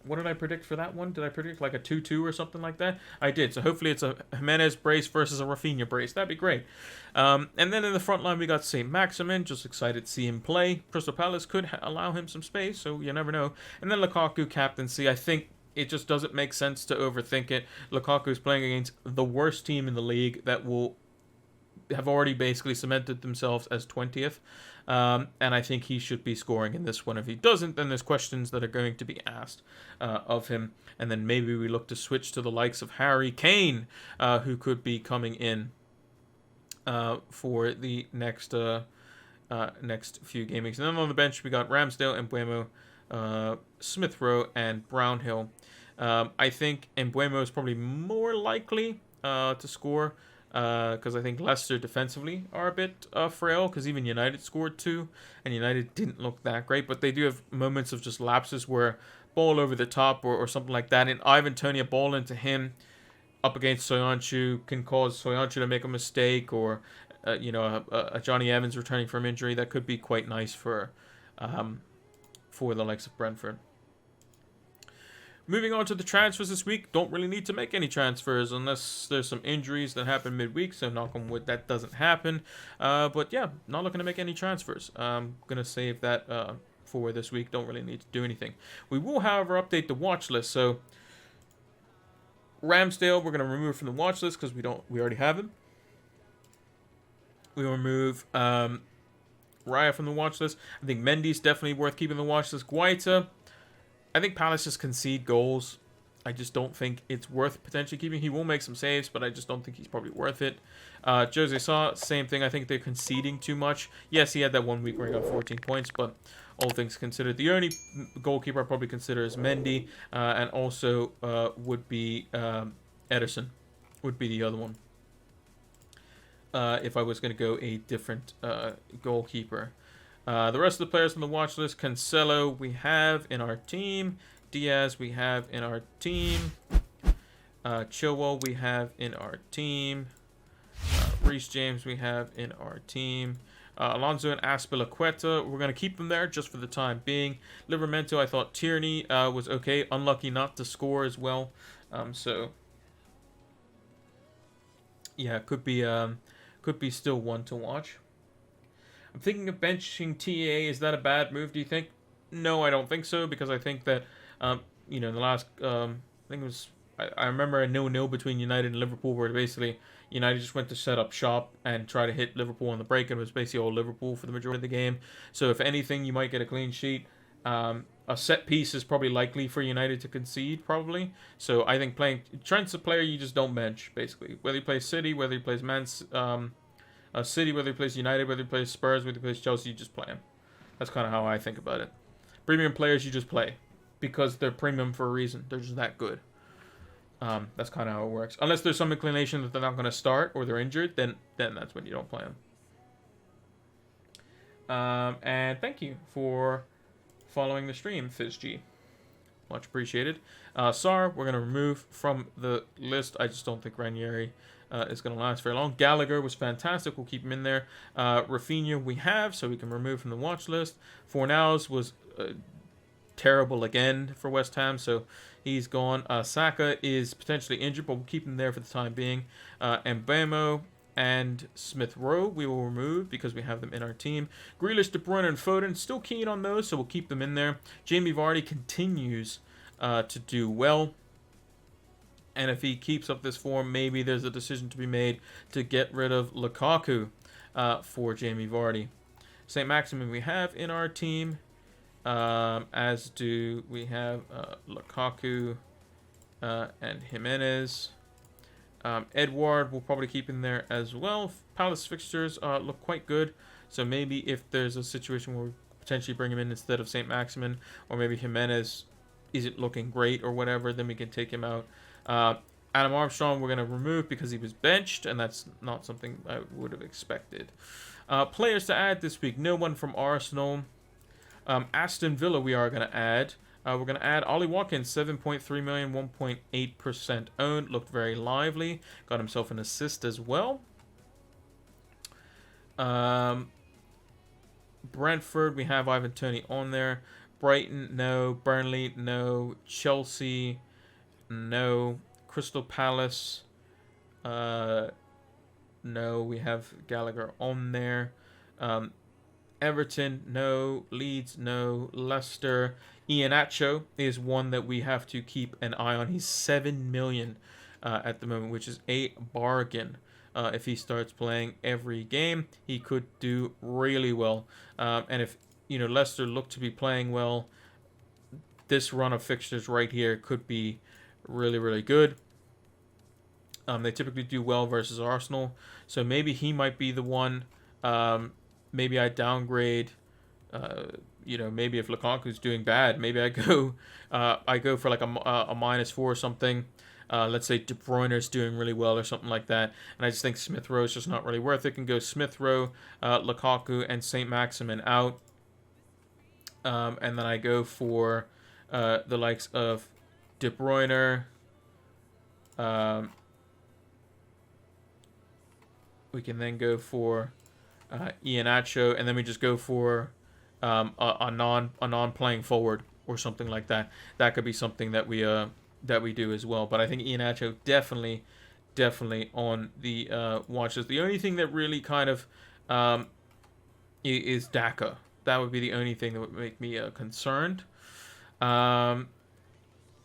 what did I predict for that one? Did I predict like a 2-2 or something like that? I did. So hopefully it's a Jimenez brace versus a Rafinha brace. That'd be great. And then in the front line, we got St. Maximin. Just excited to see him play. Crystal Palace could allow him some space, so you never know. And then Lukaku captaincy. I think it just doesn't make sense to overthink it. Lukaku is playing against the worst team in the league that will have already basically cemented themselves as 20th. And I think he should be scoring in this one. If he doesn't, then there's questions that are going to be asked of him. And then maybe we look to switch to the likes of Harry Kane, who could be coming in for the next few game weeks. And then on the bench, we got Ramsdale, Mbeumo, Smith Rowe, and Brownhill. I think Mbeumo is probably more likely to score, because I think Leicester defensively are a bit frail, because even United scored 2, and United didn't look that great, but they do have moments of just lapses where ball over the top or something like that, and Ivan Toney, a ball into him up against Soyuncu can cause Soyuncu to make a mistake, or a Johnny Evans returning from injury. That could be quite nice for the likes of Brentford. Moving on to the transfers this week, don't really need to make any transfers unless there's some injuries that happen midweek, so knock on wood that doesn't happen. But yeah, not looking to make any transfers. I'm going to save that for this week. Don't really need to do anything. We will, however, update the watch list. So Ramsdale, we're going to remove from the watch list because we already have him. We will remove Raya from the watch list. I think Mendy's definitely worth keeping the watch list. Guaita, I think Palace just concede goals. I just don't think it's worth potentially keeping. He will make some saves, but I just don't think he's probably worth it. Jose Sa, same thing. I think they're conceding too much. Yes, he had that 1 week where he got 14 points, but all things considered, the only goalkeeper I probably consider is Mendy, and also would be Ederson, would be the other one. If I was going to go a different goalkeeper. The rest of the players on the watch list, Cancelo we have in our team. Diaz we have in our team. Chilwell we have in our team. Reece James we have in our team. Alonso and Azpilicueta, we're going to keep them there just for the time being. Livramento, I thought Tierney was okay. Unlucky not to score as well. So, yeah, could be still one to watch. I'm thinking of benching TA. Is that a bad move, do you think? No, I don't think so, because I think that, the last, I think it was, I remember a 0-0 between United and Liverpool where basically United just went to set up shop and try to hit Liverpool on the break, and it was basically all Liverpool for the majority of the game. So if anything, you might get a clean sheet. A set piece is probably likely for United to concede, probably. So I think Trent's a player you just don't bench, basically. Whether he plays City, whether he plays City, whether he plays United, whether he plays Spurs, whether he plays Chelsea, you just play him. That's kind of how I think about it. Premium players you just play because they're premium for a reason. They're just that good. That's kind of how it works. Unless there's some inclination that they're not going to start or they're injured, then that's when you don't play them. And thank you for following the stream, FizzG. Much appreciated. Sar, we're going to remove from the list. I just don't think Ranieri is going to last very long. Gallagher was fantastic. We'll keep him in there. Rafinha we have, so we can remove from the watch list. Fornals was terrible again for West Ham, so he's gone. Saka is potentially injured, but we'll keep him there for the time being. Mbemo and Smith Rowe we will remove because we have them in our team. Grealish, De Bruyne, and Foden, still keen on those, so we'll keep them in there. Jamie Vardy continues to do well. And if he keeps up this form, maybe there's a decision to be made to get rid of Lukaku for Jamie Vardy. St. Maximin we have in our team, as do we have Lukaku and Jimenez. Edward we'll probably keep in there as well. Palace fixtures look quite good, so maybe if there's a situation where we potentially bring him in instead of St. Maximin, or maybe Jimenez isn't looking great or whatever, then we can take him out. Adam Armstrong we're going to remove because he was benched, and that's not something I would have expected. Players to add this week, no one from Arsenal. Aston Villa we are going to add. We're going to add Ollie Watkins, 7.3 million, 1.8% owned. Looked very lively. Got himself an assist as well. Brentford, we have Ivan Toney on there. Brighton, no. Burnley, no. Chelsea, no. Crystal Palace, no. We have Gallagher on there. Everton, no. Leeds, no. Leicester. Iheanacho is one that we have to keep an eye on. He's 7 million at the moment, which is a bargain. If he starts playing every game, he could do really well. And if Leicester look to be playing well, this run of fixtures right here could be really, really good. They typically do well versus Arsenal, so maybe he might be the one. Maybe I downgrade. Maybe if Lukaku's doing bad, maybe I go for like a -4 or something. Let's say De Bruyne is doing really well or something like that, and I just think Smith Rowe is just not really worth it. Can go Smith Rowe, Lukaku, and St. Maximin out, and then I go for the likes of De Bruyne. We can then go for Iheanacho, and then we just go for a non-playing forward or something like that. That could be something that we do as well. But I think Iheanacho definitely on the watch list. The only thing that really kind of is Daka. That would be the only thing that would make me concerned.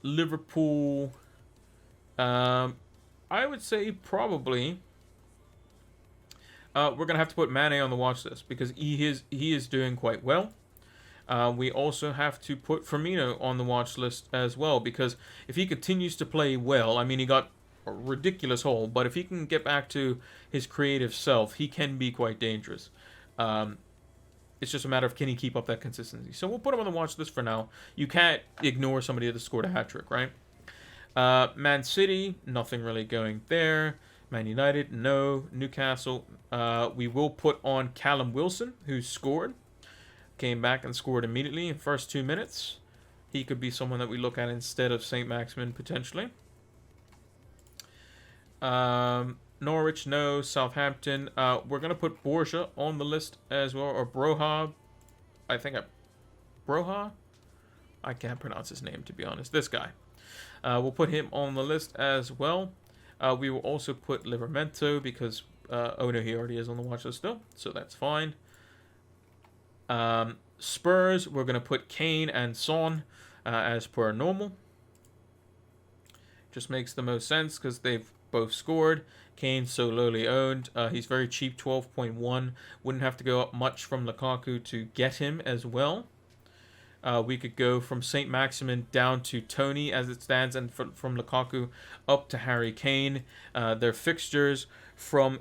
Liverpool, I would say probably we're gonna have to put Mane on the watch list because he is doing quite well. We also have to put Firmino on the watch list as well, because if he continues to play well, I mean, he got a ridiculous hole, but if he can get back to his creative self, he can be quite dangerous. It's just a matter of can he keep up that consistency. So we'll put him on the watch list for now. You can't ignore somebody that scored a hat-trick, right? Man City, nothing really going there. Man United, no. Newcastle, we will put on Callum Wilson, who scored. Came back and scored immediately in the first 2 minutes. He could be someone that we look at instead of St. Maximin, potentially. Norwich, no. Southampton, we're going to put Borja on the list as well, or Broha. Broha? I can't pronounce his name, to be honest. This guy. We'll put him on the list as well. We will also put Livramento because, oh no, he already is on the watch list still, so that's fine. Spurs, we're going to put Kane and Son as per normal. Just makes the most sense because they've both scored. Kane so lowly owned. He's very cheap, 12.1. Wouldn't have to go up much from Lukaku to get him as well. We could go from St. Maximin down to Tony as it stands, and from Lukaku up to Harry Kane. Their fixtures from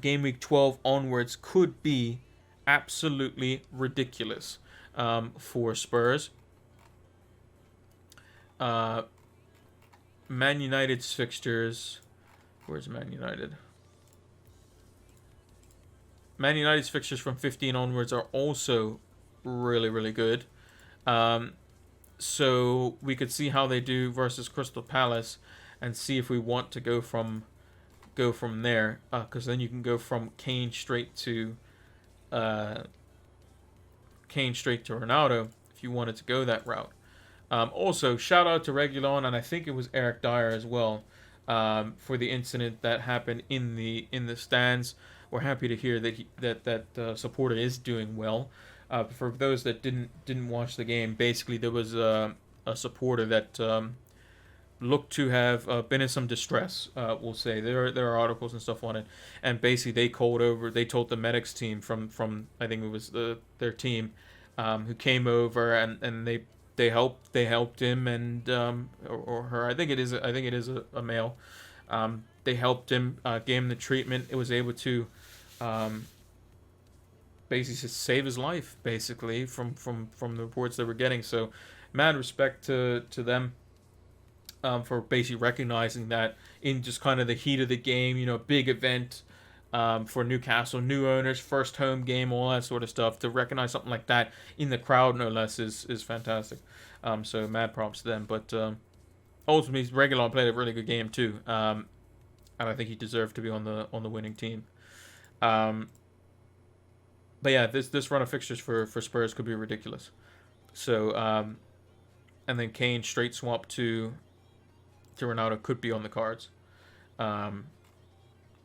game week 12 onwards could be absolutely ridiculous for Spurs. Man United's fixtures. Where's Man United? Man United's fixtures from 15 onwards are also really, really good. So we could see how they do versus Crystal Palace and see if we want to go from there. Because then you can go from Kane straight to Ronaldo if you wanted to go that route. Also, shout out to Reguilon, and I think it was Eric Dyer as well, for the incident that happened in the stands. We're happy to hear that supporter is doing well. For those that didn't watch the game, basically there was a supporter that looked to have been in some distress. We'll say there are articles and stuff on it, and basically they told the medics team from I think it was their team who came over and they helped him and or her. I think it is a male. They helped him, gave him the treatment. It was able to basically save his life, basically from the reports that we're getting. So, mad respect to them for basically recognizing that in just kind of the heat of the game, big event for Newcastle, new owners, first home game, all that sort of stuff. To recognize something like that in the crowd, no less, is fantastic. So mad props to them. But ultimately, Reguilon played a really good game too, and I think he deserved to be on the winning team. But yeah, this run of fixtures for Spurs could be ridiculous. So, and then Kane straight swap to Ronaldo could be on the cards.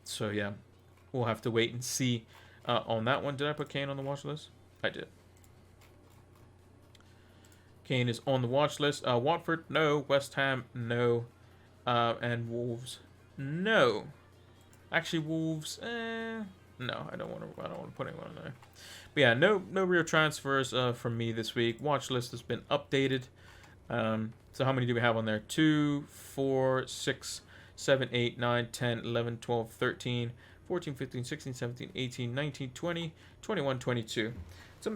So yeah, we'll have to wait and see on that one. Did I put Kane on the watch list? I did. Kane is on the watch list. Watford, no. West Ham, no. And Wolves, no. Actually, Wolves, no, I don't want to put anyone on there. But yeah, no real transfers from me this week. Watch list has been updated. So how many do we have on there? 2, 4, 6, 7, 8, 9, 10, 11, 12, 13, 14, 15, 16, 17, 18, 19, 20, 21, 22.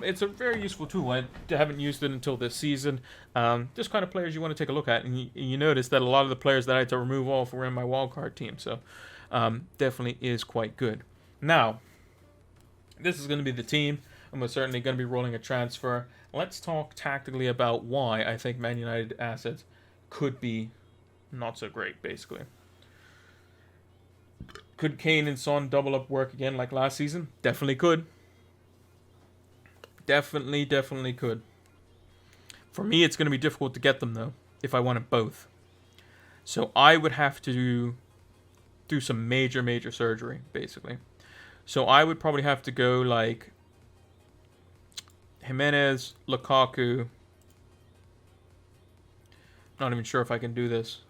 It's a very useful tool. I haven't used it until this season. Just kind of players you want to take a look at. And you notice that a lot of the players that I had to remove off were in my wildcard team. So definitely is quite good. Now, this is going to be the team. I'm certainly going to be rolling a transfer. Let's talk tactically about why I think Man United assets could be not so great, basically. Could Kane and Son double up work again like last season? Definitely could. Definitely could. For me, it's going to be difficult to get them, though, if I wanted both. So I would have to do some major surgery, basically. So I would probably have to go like Jimenez, Lukaku. Not even sure if I can do this.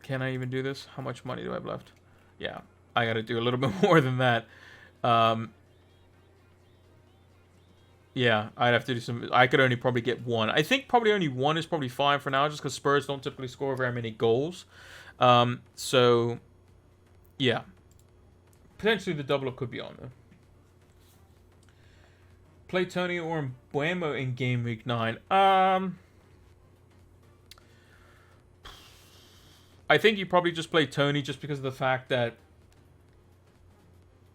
Can I even do this? How much money do I have left? Yeah, I got to do a little bit more than that. Yeah, I'd have to do some. I could only probably get one. I think probably only one is probably fine for now, just because Spurs don't typically score very many goals. So yeah, potentially the double up could be on there. Play Tony or Mbuemo in game week 9. I think you probably just play Tony just because of the fact that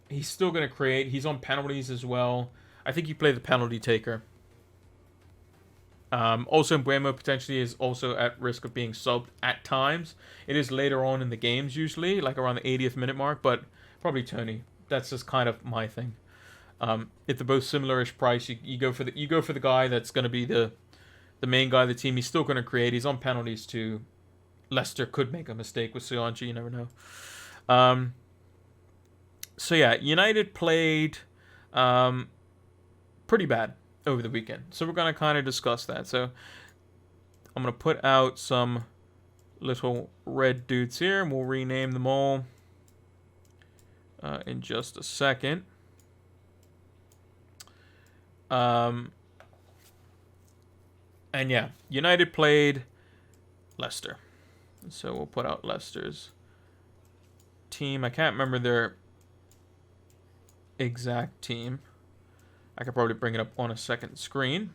he's still going to create. He's on penalties as well. I think you play the penalty taker. Also, Mbuemo potentially is also at risk of being subbed at times. It is later on in the games usually, like around the 80th minute mark, but probably Tony. That's just kind of my thing. If they're both similar-ish price, you go for the guy that's going to be the main guy of the team. He's still going to create. He's on penalties too. Leicester could make a mistake with Solanke, you never know. So yeah, United played pretty bad over the weekend. So we're going to kind of discuss that. So I'm going to put out some little red dudes here, and we'll rename them all in just a second. And yeah, United played Leicester. So we'll put out Leicester's team. I can't remember their exact team. I could probably bring it up on a second screen.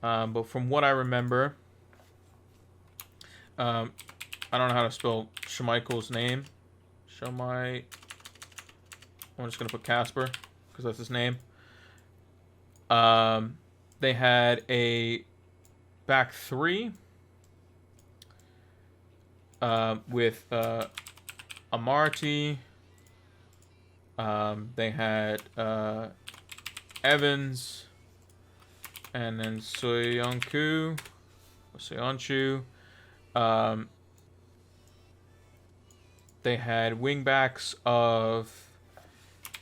But from what I remember, I don't know how to spell Schmeichel's name. I'm just going to put Casper because that's his name. They had a back three with Amarty. They had Evans, and then Soyuncu. They had wingbacks of,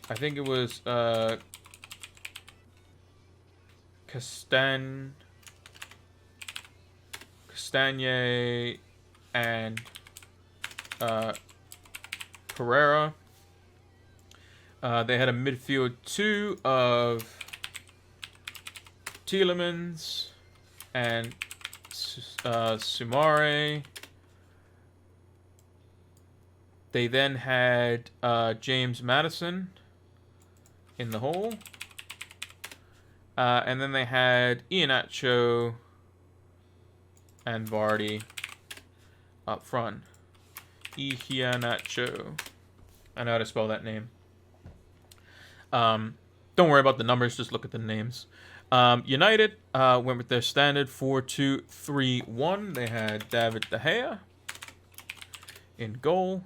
I think it was Castagne and Pereira. They had a midfield two of Tielemans and Sumare. They then had James Maddison in the hole. And then they had Iheanacho and Vardy up front. Iheanacho. I know how to spell that name. Don't worry about the numbers, just look at the names. United went with their standard 4-2-3-1. They had David De Gea in goal.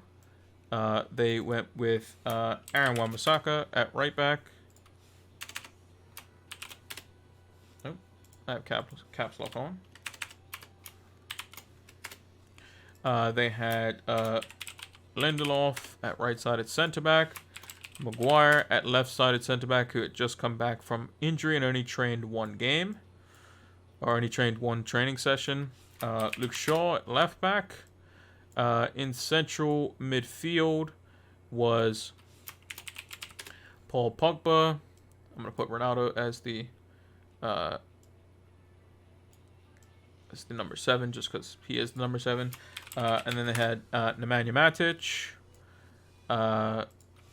They went with Aaron Wan-Bissaka at right back. Oh, I have caps lock on. They had Lindelof at right-sided centre-back. Maguire at left-sided centre-back, who had just come back from injury and only trained one game. Or only trained one training session. Luke Shaw at left-back. In central midfield was Paul Pogba. I'm going to put Ronaldo as the number 7, just because he is the number 7. And then they had Nemanja Matic.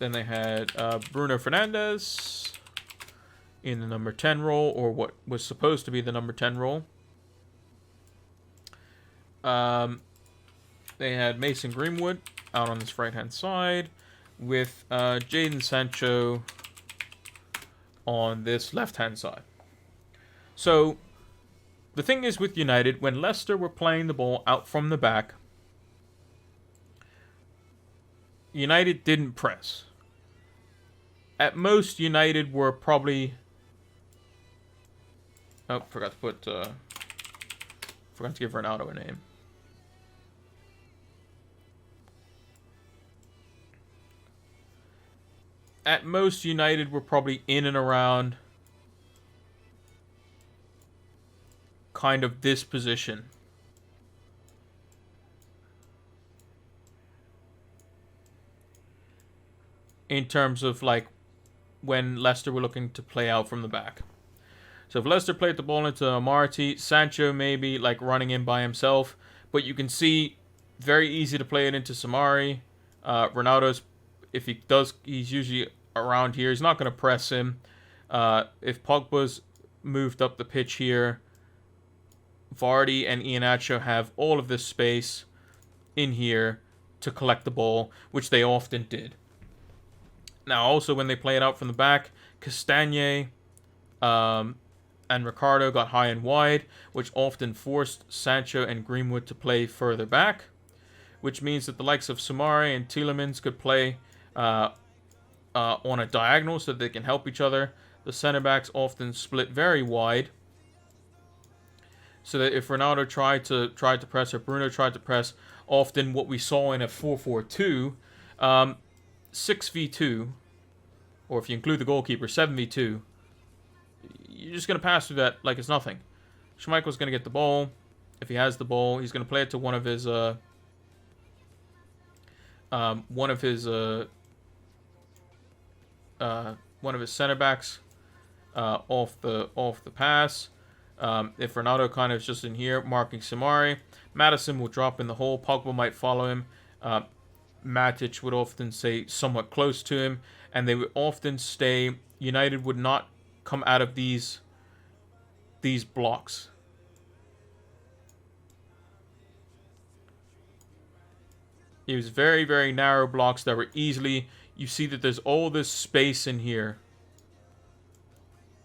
Then they had Bruno Fernandes in the number 10 role, or what was supposed to be the number 10 role. They had Mason Greenwood out on this right-hand side with Jadon Sancho on this left-hand side. So the thing is with United, when Leicester were playing the ball out from the back, United didn't press. At most, United were probably... Oh, forgot to give Ronaldo a name. At most, United were probably in and around kind of this position. in terms of like when Leicester were looking to play out from the back. So if Leicester played the ball into Amartey, Sancho maybe like running in by himself, but you can see very easy to play it into Samari. Ronaldo's, if he does, he's usually around here. He's not going to press him. If Pogba's moved up the pitch here, Vardy and Iheanacho have all of this space in here to collect the ball, which they often did. Now, also when they play it out from the back, Castagne and Ricardo got high and wide, which often forced Sancho and Greenwood to play further back, which means that the likes of Samari and Tielemans could play on a diagonal so that they can help each other. The centre-backs often split very wide, so that if Ronaldo tried to press or Bruno tried to press, often what we saw in a 4-4-2, 6v2, or if you include the goalkeeper, 7v2, you're just going to pass through that like it's nothing. Schmeichel's going to get the ball. If he has the ball, he's going to play it to one of his center backs off the pass. If Ronaldo kind of is just in here marking Samari, Maddison will drop in the hole. Pogba might follow him. Matic would often stay somewhat close to him, and they would often stay. United would not come out of these blocks. It was very, very narrow blocks that were easily. You see that there's all this space in here,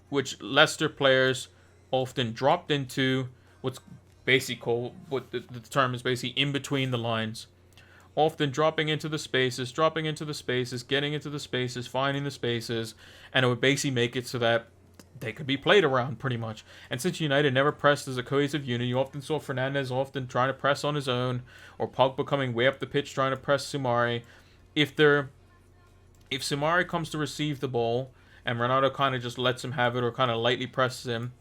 which Leicester players often dropped into. What's basically called, what the term is basically in between the lines. Often dropping into the spaces, getting into the spaces, finding the spaces, and it would basically make it so that they could be played around pretty much. And since United never pressed as a cohesive unit, you often saw Fernandes often trying to press on his own, or Pogba coming way up the pitch trying to press Samari. If Samari comes to receive the ball and Ronaldo kind of just lets him have it or kind of lightly presses him,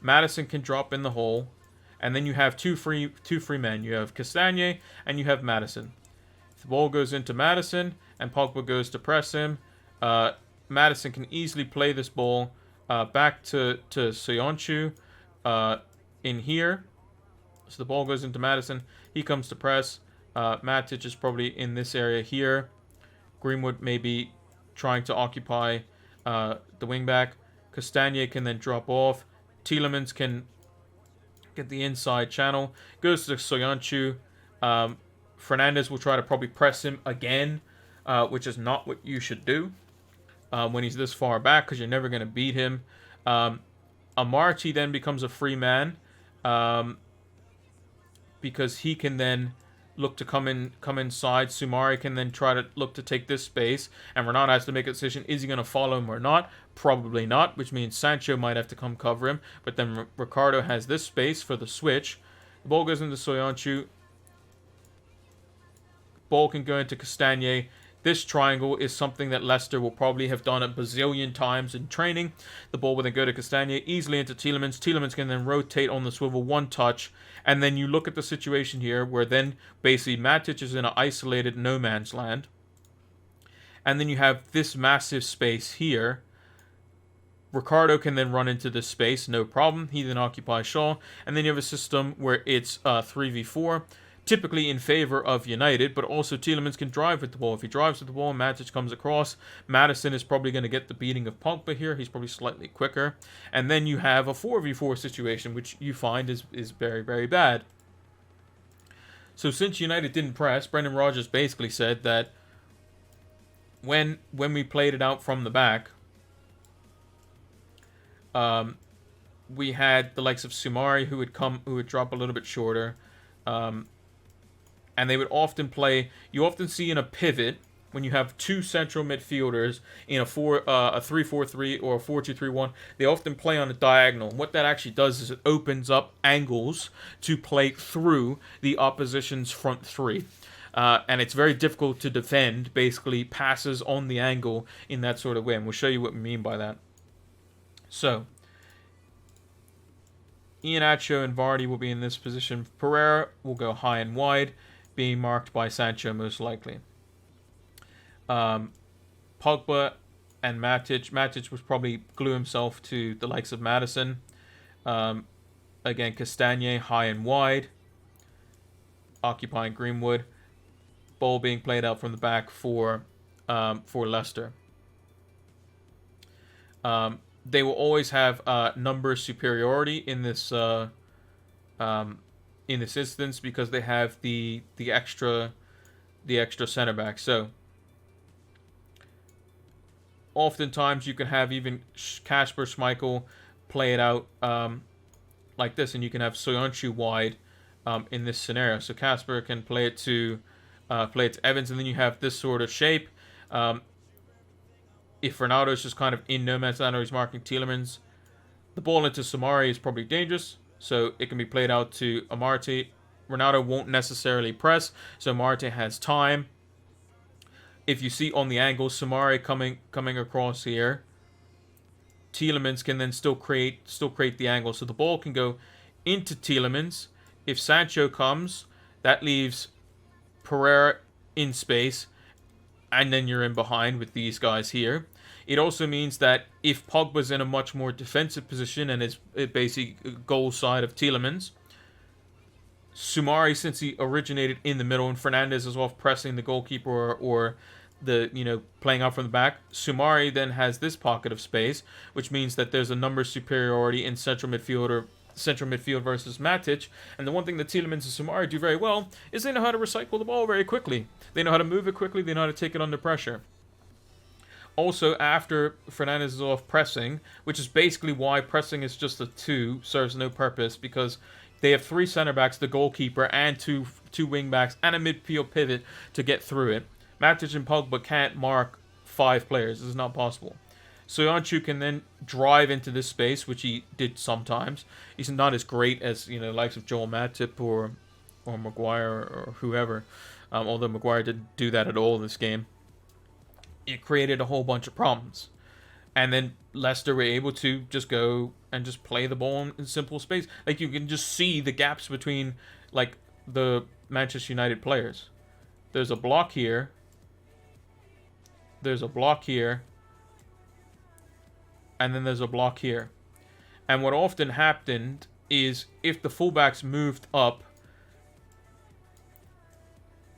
Maddison can drop in the hole, and then you have two free men. You have Castagne and you have Maddison. If the ball goes into Maddison and Pogba goes to press him, Maddison can easily play this ball back to Soyuncu in here. So the ball goes into Maddison. He comes to press. Matic is probably in this area here. Greenwood may be trying to occupy the wingback. Castagne can then drop off. Tielemans can get the inside channel. Goes to Soyuncu. Fernandes will try to probably press him again, which is not what you should do when he's this far back, because you're never going to beat him. Amartey then becomes a free man because he can then look to come inside. Samari can then try to look to take this space, and Ronaldo has to make a decision: is he going to follow him or not? Probably not, which means Sancho might have to come cover him. But then Ricardo has this space for the switch. The ball goes into Soyuncu. Ball can go into Castagne. This triangle is something that Leicester will probably have done a bazillion times in training. The ball will then go to Castagne, easily into Tielemans. Tielemans can then rotate on the swivel, one touch. And then you look at the situation here where then basically Matic is in an isolated no man's land. And then you have this massive space here. Ricardo can then run into this space, no problem. He then occupies Shaw. And then you have a system where it's 3v4. Typically in favor of United, but also Tielemans can drive with the ball. If he drives with the ball and Matic comes across, Maddison is probably going to get the beating of Pogba here. He's probably slightly quicker. And then you have a 4v4 situation, which you find is very, very bad. So since United didn't press, Brendan Rodgers basically said that when we played it out from the back, we had the likes of Samari who would drop a little bit shorter. And they would often play. You often see in a pivot when you have two central midfielders in a 3-4-3 or a 4-2-3-1. They often play on a diagonal. And what that actually does is it opens up angles to play through the opposition's front three. And it's very difficult to defend, basically, passes on the angle in that sort of way. And we'll show you what we mean by that. So, Iheanacho and Vardy will be in this position. Pereira will go high and wide, being marked by Sancho most likely. Pogba and Matic. Matic would probably glue himself to the likes of Maddison. Again, Castagne high and wide, occupying Greenwood. Ball being played out from the back for Leicester. They will always have number superiority in this instance because they have the extra center back. So oftentimes you can have even Kasper Schmeichel play it out like this, and you can have Soyuncu wide in this scenario. So Kasper can play it to Evans, and then you have this sort of shape. If Ronaldo's just kind of in no man's land or he's marking Tielemans, the ball into Samari is probably dangerous, so it can be played out to Amarte. Ronaldo won't necessarily press, so Amarte has time. If you see on the angle, Samari coming across here, Tielemans can then still create the angle, so the ball can go into Tielemans. If Sancho comes, that leaves Pereira in space, and then you're in behind with these guys here. It also means that if Pogba's in a much more defensive position and is basically goal side of Tielemans, Sumari, since he originated in the middle and Fernandes is off pressing the goalkeeper or the playing out from the back, Sumari then has this pocket of space, which means that there's a number superiority in central midfield versus Matic. And the one thing that Tielemans and Sumari do very well is they know how to recycle the ball very quickly. They know how to move it quickly. They know how to take it under pressure. Also, after Fernandes is off pressing, which is basically why pressing is just a 2, serves no purpose, because they have 3 center backs, the goalkeeper, and two wing backs, and a midfield pivot to get through it. Matic and Pogba can't mark 5 players. This is not possible. Soyuncu can then drive into this space, which he did sometimes. He's not as great as the likes of Joel Matip or Maguire or whoever, although Maguire didn't do that at all in this game. It created a whole bunch of problems. And then Leicester were able to just go and just play the ball in simple space. Like, you can just see the gaps between, like, the Manchester United players. There's a block here. There's a block here. And then there's a block here. And what often happened is if the fullbacks moved up,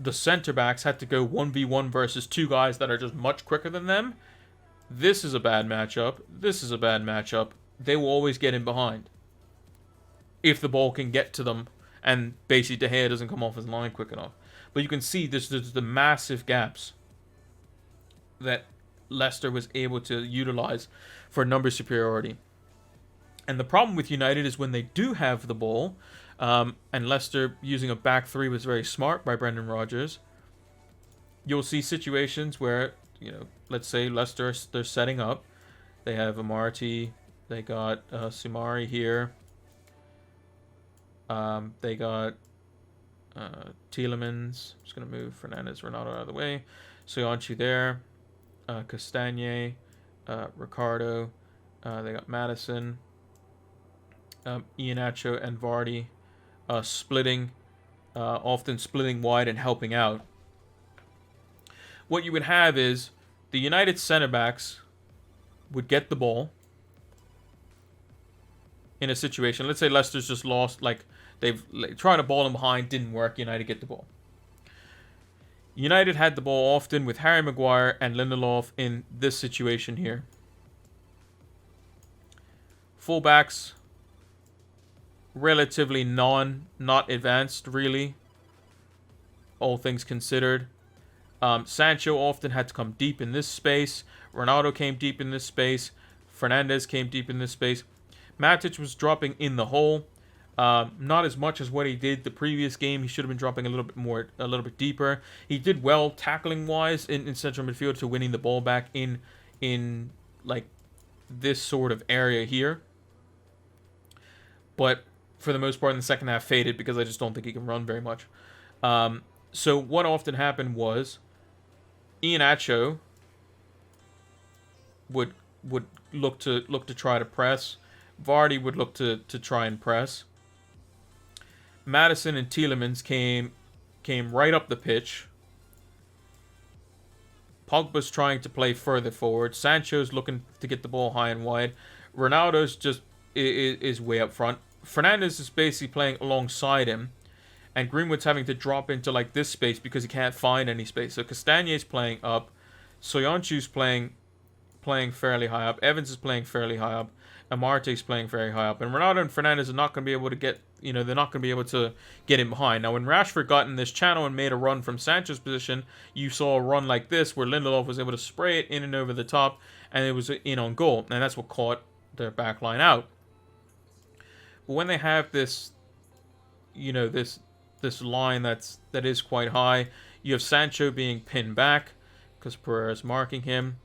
the center backs had to go 1v1 versus 2 guys that are just much quicker than them. This is a bad matchup. This is a bad matchup. They will always get in behind if the ball can get to them and basically De Gea doesn't come off his line quick enough. But you can see there's the massive gaps that Leicester was able to utilize for number superiority. And the problem with United is when they do have the ball, and Leicester using a back 3 was very smart by Brendan Rodgers, you'll see situations where, let's say Leicester, they're setting up. They have Amarte, they got Sumari here, they got Tielemans. I'm just going to move Fernandes, Ronaldo out of the way. Soyuncu there, Castagne, Ricardo, they got Maddison, Iheanacho and Vardy often splitting wide and helping out. What you would have is the United center backs would get the ball in a situation. Let's say Leicester's just lost, like they've tried to ball them behind, didn't work. United get the ball. United had the ball often with Harry Maguire and Lindelof in this situation here. Fullbacks, relatively not advanced, really, all things considered. Sancho often had to come deep in this space. Ronaldo came deep in this space. Fernandes came deep in this space. Matic was dropping in the hole. Not as much as what he did the previous game. He should have been dropping a little bit deeper. He did well tackling wise in central midfield to winning the ball back in like this sort of area here. But for the most part in the second half faded because I just don't think he can run very much. So what often happened was Iheanacho would look to try to press. Vardy would look to try and press. Maddison and Tielemans came right up the pitch. Pogba's trying to play further forward. Sancho's looking to get the ball high and wide. Ronaldo's just is way up front. Fernandes is basically playing alongside him. And Greenwood's having to drop into like this space because he can't find any space. So Castagne's playing up. Soyuncu's playing fairly high up. Evans is playing fairly high up. Amarte's playing very high up. And Ronaldo and Fernandes are not going to be able to get, they're not going to be able to get in behind. Now, when Rashford got in this channel and made a run from Sancho's position, you saw a run like this where Lindelof was able to spray it in and over the top, and it was in on goal. And that's what caught their back line out. But when they have this, this line that is quite high, you have Sancho being pinned back because Pereira's marking him.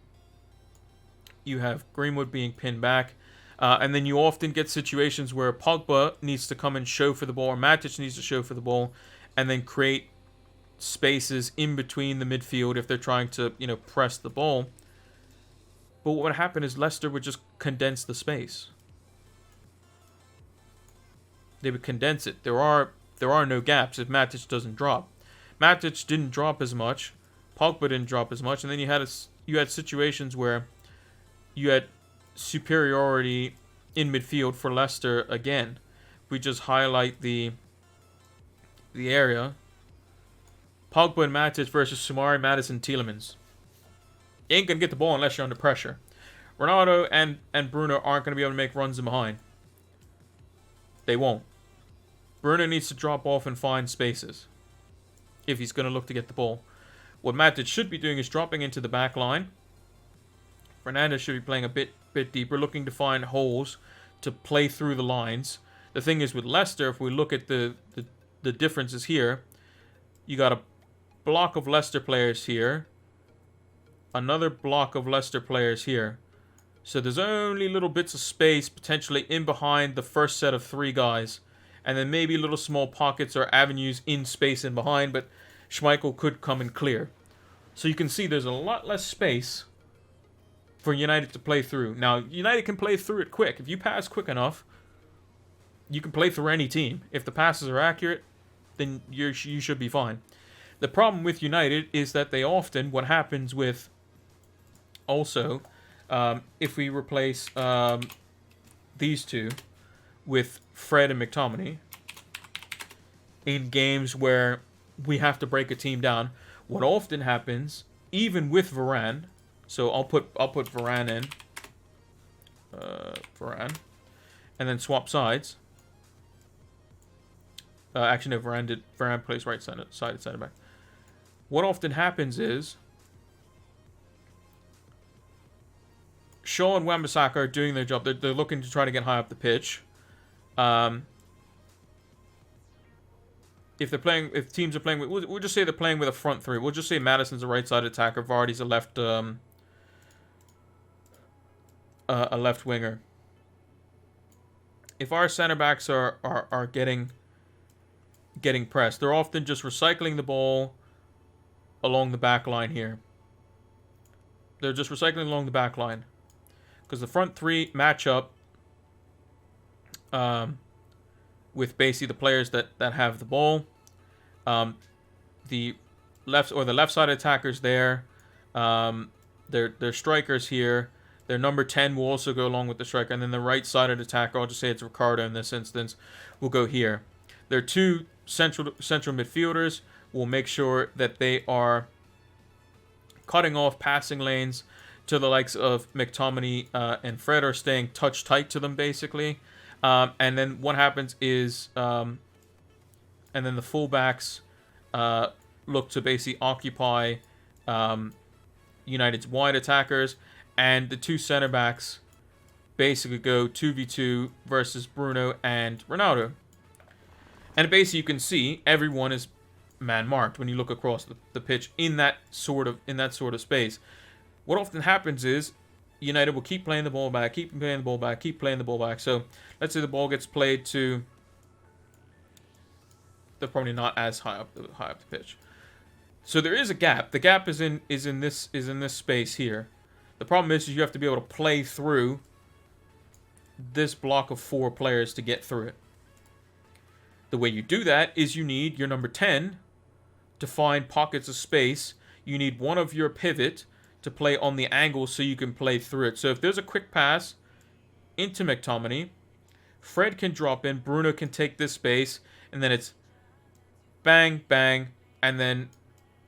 You have Greenwood being pinned back. And then you often get situations where Pogba needs to come and show for the ball, or Matic needs to show for the ball, and then create spaces in between the midfield if they're trying to, press the ball. But what would happen is Leicester would just condense the space. They would condense it. There are no gaps if Matic doesn't drop. Matic didn't drop as much. Pogba didn't drop as much, and then you had situations where you had superiority in midfield for Leicester again. We just highlight the area. Pogba and Matic versus Sumari, Maddison, Tielemans. You ain't going to get the ball unless you're under pressure. Ronaldo and Bruno aren't going to be able to make runs in behind. They won't. Bruno needs to drop off and find spaces if he's going to look to get the ball. What Matic should be doing is dropping into the back line. Fernandes should be playing a bit deeper, looking to find holes to play through the lines. The thing is with Leicester, if we look at the differences here, you got a block of Leicester players here, another block of Leicester players here. So there's only little bits of space potentially in behind the first set of three guys, and then maybe little small pockets or avenues in space in behind, but Schmeichel could come and clear. So you can see there's a lot less space for United to play through. Now, United can play through it quick. If you pass quick enough, you can play through any team. If the passes are accurate, then you should be fine. The problem with United is that they often, what happens with also, if we replace these two with Fred and McTominay in games where we have to break a team down, what often happens, even with Varane, so I'll put Varane in, Varane, and then swap sides. Actually, no, Varane plays right-sided center back. What often happens is Shaw and Wan-Bissaka are doing their job. They're looking to try to get high up the pitch. If teams are playing with, we'll just say they're playing with a front three. We'll just say Maddison's a right-sided attacker, Vardy's a left winger. If our center backs are getting pressed, they're often just recycling the ball along the back line here. They're just recycling along the back line because the front three match up with basically the players that have the ball. The left side attackers there. Their strikers here. Their number 10 will also go along with the striker. And then the right-sided attacker, I'll just say it's Ricardo in this instance, will go here. Their two central midfielders will make sure that they are cutting off passing lanes to the likes of McTominay and Fred, are staying touch tight to them, basically. And then what happens is, and then the fullbacks look to basically occupy United's wide attackers. And the two center backs basically go 2v2 versus Bruno and Ronaldo. And basically you can see everyone is man marked when you look across the pitch in that sort of space. What often happens is United will keep playing the ball back, keep playing the ball back. So let's say the ball gets played to, they're probably not as high up the pitch. So there is a gap. The gap is in this space here. The problem is you have to be able to play through this block of 4 players to get through it. The way you do that is you need your number 10 to find pockets of space. You need one of your pivot to play on the angle so you can play through it. So if there's a quick pass into McTominay, Fred can drop in, Bruno can take this space, and then it's bang, bang, and then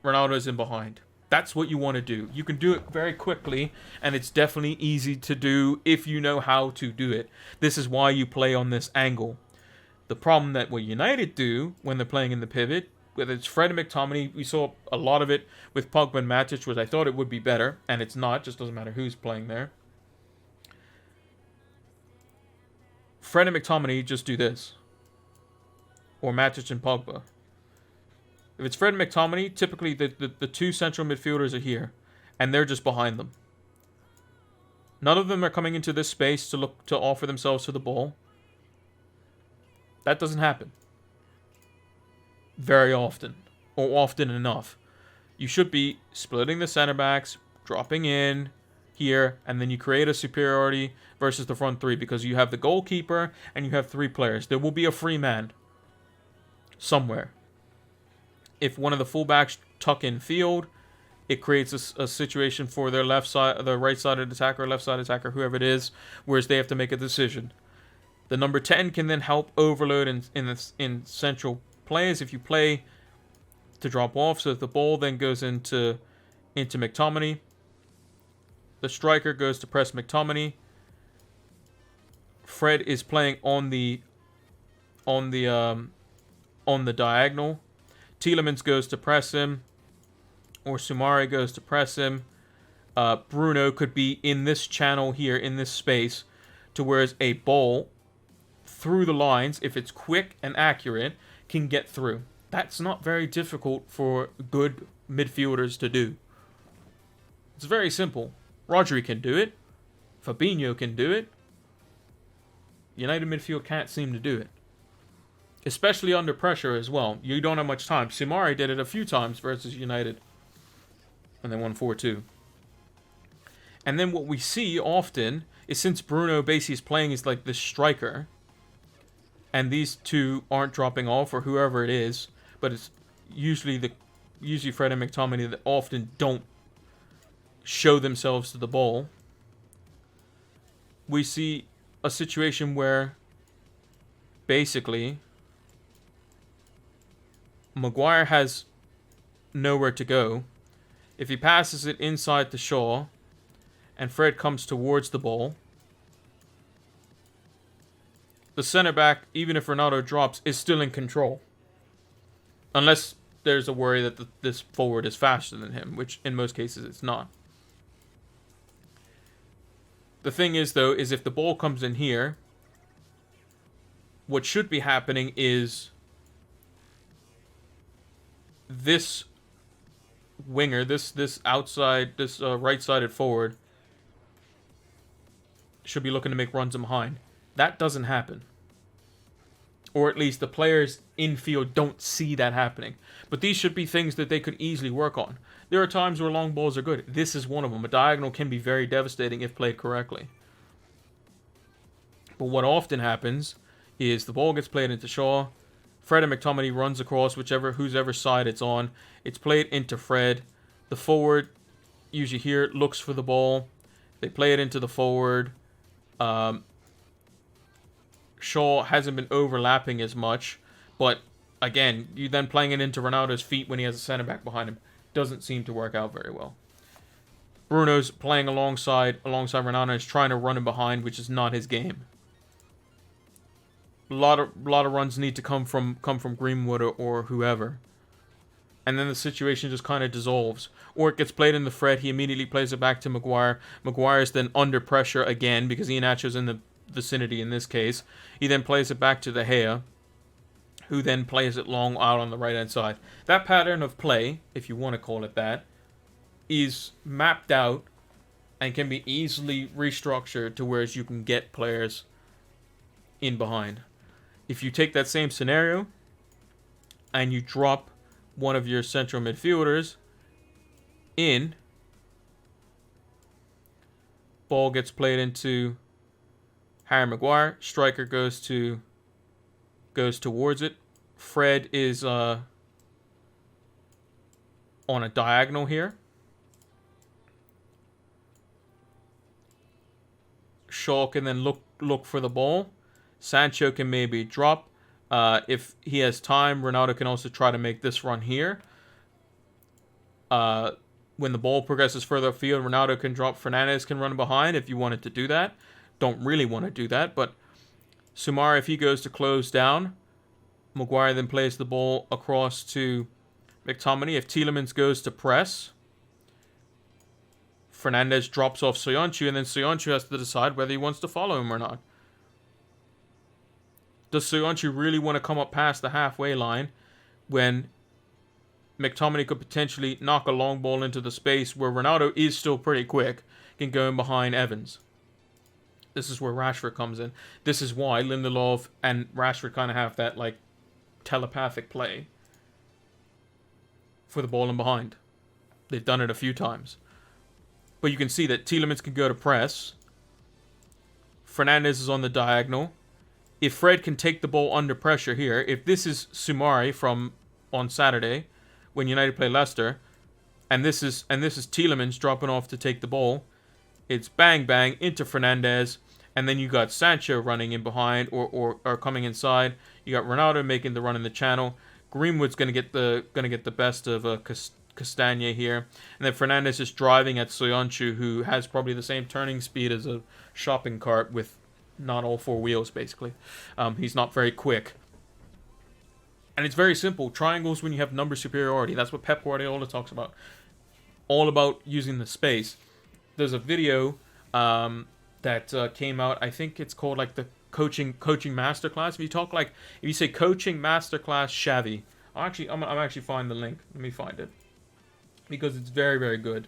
Ronaldo's in behind. That's what you want to do. You can do it very quickly, and it's definitely easy to do if you know how to do it. This is why you play on this angle. The problem that what United do when they're playing in the pivot, whether it's Fred and McTominay, we saw a lot of it with Pogba and Matic, which I thought it would be better, and it's not. Just doesn't matter who's playing there. Fred and McTominay just do this. Or Matic and Pogba. If it's Fred and McTominay, typically the two central midfielders are here, and they're just behind them. None of them are coming into this space to look to offer themselves to the ball. That doesn't happen very often, or often enough. You should be splitting the center backs, dropping in here, and then you create a superiority versus the front three because you have the goalkeeper and you have three players. There will be a free man somewhere. If one of the fullbacks tuck in field, it creates a situation for their left side, the right sided attacker, left side attacker, whoever it is, whereas they have to make a decision. The number 10 can then help overload in central plays if you play to drop off. So if the ball then goes into McTominay, the striker goes to press McTominay. Fred is playing on the diagonal. Tielemans goes to press him, or Soumare goes to press him. Bruno could be in this channel here, in this space, to whereas a ball through the lines, if it's quick and accurate, can get through. That's not very difficult for good midfielders to do. It's very simple. Rodri can do it. Fabinho can do it. United midfield can't seem to do it. Especially under pressure as well. You don't have much time. Soumare did it a few times versus United. And they won 4-2. And then what we see often is since Bruno basically is playing as like this striker, and these two aren't dropping off, or whoever it is, but it's usually Fred and McTominay that often don't show themselves to the ball. We see a situation where basically Maguire has nowhere to go. If he passes it inside to Shaw and Fred comes towards the ball, the center back, even if Ronaldo drops, is still in control. Unless there's a worry that this forward is faster than him, which in most cases it's not. The thing is, though, is if the ball comes in here, what should be happening is this winger, this outside, this right-sided forward should be looking to make runs in behind. That doesn't happen. Or at least the players in field don't see that happening. But these should be things that they could easily work on. There are times where long balls are good. This is one of them. A diagonal can be very devastating if played correctly. But what often happens is the ball gets played into Shaw. Fred and McTominay runs across whosever side it's on. It's played into Fred. The forward, usually here, looks for the ball. They play it into the forward. Shaw hasn't been overlapping as much. But, again, you then playing it into Ronaldo's feet when he has a centre back behind him doesn't seem to work out very well. Bruno's playing alongside Ronaldo, is trying to run him behind, which is not his game. A lot of runs need to come from Greenwood or whoever. And then the situation just kind of dissolves. Or it gets played into Fred, he immediately plays it back to Maguire. Maguire is then under pressure again because Iheanacho's in the vicinity in this case. He then plays it back to De Gea, who then plays it long out on the right-hand side. That pattern of play, if you want to call it that, is mapped out and can be easily restructured to where you can get players in behind. If you take that same scenario and you drop one of your central midfielders in, ball gets played into Harry Maguire, striker goes towards it. Fred is on a diagonal here. Shaw can then look for the ball. Sancho can maybe drop. If he has time, Ronaldo can also try to make this run here. When the ball progresses further upfield, Ronaldo can drop. Fernandes can run behind if you wanted to do that. Don't really want to do that, but Soumare, if he goes to close down, Maguire then plays the ball across to McTominay. If Tielemans goes to press, Fernandes drops off Soyuncu, and then Soyuncu has to decide whether he wants to follow him or not. Does Soyuncu really want to come up past the halfway line when McTominay could potentially knock a long ball into the space where Ronaldo is still pretty quick, can go in behind Evans? This is where Rashford comes in. This is why Lindelof and Rashford kind of have that, like, telepathic play for the ball in behind. They've done it a few times. But you can see that Tielemans can go to press. Fernandes is on the diagonal. If Fred can take the ball under pressure here, if this is Soumare from on Saturday when United play Leicester, and this is Tielemans dropping off to take the ball, it's bang bang into Fernandes, and then you got Sancho running in behind or coming inside. You got Ronaldo making the run in the channel. Greenwood's gonna get the best of Castagna here, and then Fernandes is driving at Soyuncu, who has probably the same turning speed as a shopping cart with not all four wheels, basically. He's not very quick. And it's very simple. Triangles when you have number superiority. That's what Pep Guardiola talks about. All about using the space. There's a video that came out. I think it's called like the coaching masterclass. If you say coaching masterclass Xavi, I'm actually find the link. Let me find it because it's very, very good.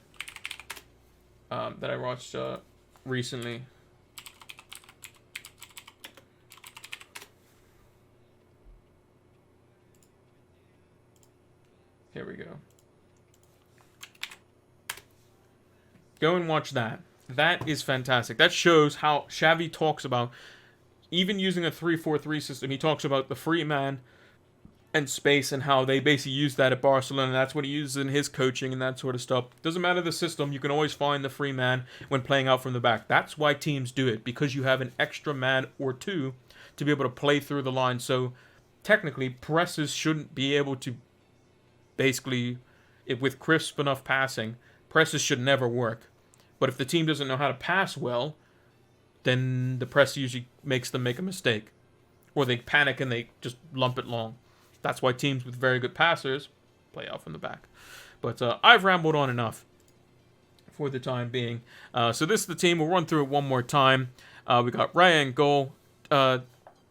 That I watched recently. Here we go. Go and watch that. That is fantastic. That shows how Xavi talks about, even using a 3-4-3 system, he talks about the free man and space and how they basically use that at Barcelona. And that's what he uses in his coaching and that sort of stuff. Doesn't matter the system, you can always find the free man when playing out from the back. That's why teams do it, because you have an extra man or two to be able to play through the line. So technically, presses shouldn't be able to basically, with crisp enough passing, presses should never work. But if the team doesn't know how to pass well, then the press usually makes them make a mistake. Or they panic and they just lump it long. That's why teams with very good passers play out from the back. But I've rambled on enough for the time being. So this is the team. We'll run through it one more time. We got Raya in goal,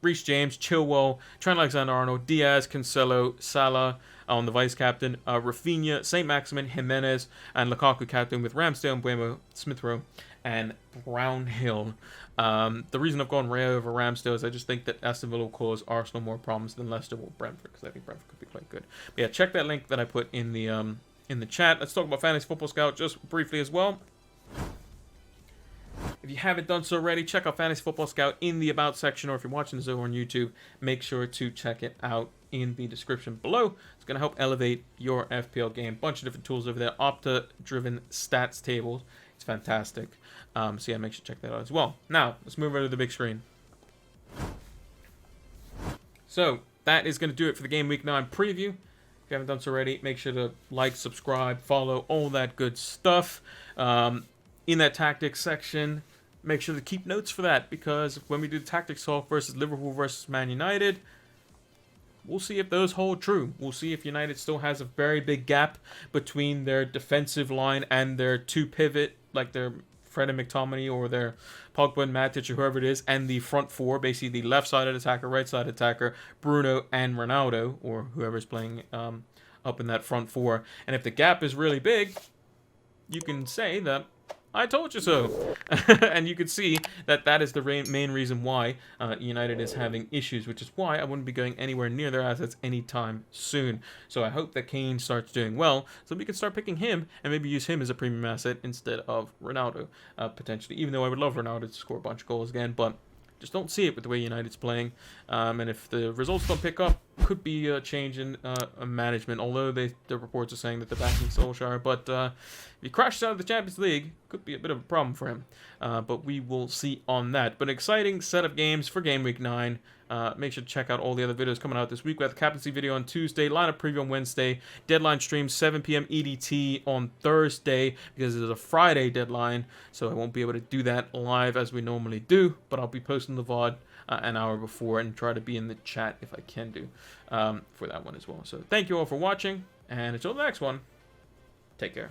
Reece James, Chilwell, Trent Alexander-Arnold, Diaz, Cancelo, Salah on the vice-captain, Rafinha, St. Maximin, Jimenez, and Lukaku captain with Ramsdale, Mbeumo, Smith Rowe, and Brownhill. The reason I've gone Raya over Ramsdale is I just think that Aston Villa will cause Arsenal more problems than Leicester will Brentford, because I think Brentford could be quite good. But yeah, check that link that I put in the chat. Let's talk about Fantasy Football Scout just briefly as well. If you haven't done so already, check out Fantasy Football Scout in the About section, or if you're watching this over on YouTube, make sure to check it out in the description below. It's going to help elevate your FPL game. Bunch of different tools over there. Opta-driven stats tables. It's fantastic. So yeah, make sure to check that out as well. Now, let's move over to the big screen. So, that is going to do it for the Game Week 9 preview. If you haven't done so already, make sure to like, subscribe, follow, all that good stuff. In that tactics section, make sure to keep notes for that, because when we do the tactics talk versus Liverpool versus Man United, we'll see if those hold true. We'll see if United still has a very big gap between their defensive line and their two pivot, like their Fred and McTominay or their Pogba and Matic or whoever it is, and the front four, basically the left-sided attacker, right-sided attacker, Bruno and Ronaldo, or whoever's playing up in that front four. And if the gap is really big, you can say that I told you so. And you can see that that is the main reason why United is having issues, which is why I wouldn't be going anywhere near their assets anytime soon. So I hope that Kane starts doing well, so we can start picking him and maybe use him as a premium asset instead of Ronaldo, potentially. Even though I would love Ronaldo to score a bunch of goals again, but just don't see it with the way United's playing. And if the results don't pick up, could be a change in management, although the reports are saying that they're backing Solskjaer. But if he crashes out of the Champions League, could be a bit of a problem for him. But we will see on that. But an exciting set of games for Game Week 9. Make sure to check out all the other videos coming out this week. We have the captaincy video on Tuesday, lineup preview on Wednesday, deadline stream 7 p.m. EDT on Thursday because it is a Friday deadline, so I won't be able to do that live as we normally do, but I'll be posting the VOD an hour before and try to be in the chat if I can do for that one as well. So thank you all for watching, and until the next one, take care.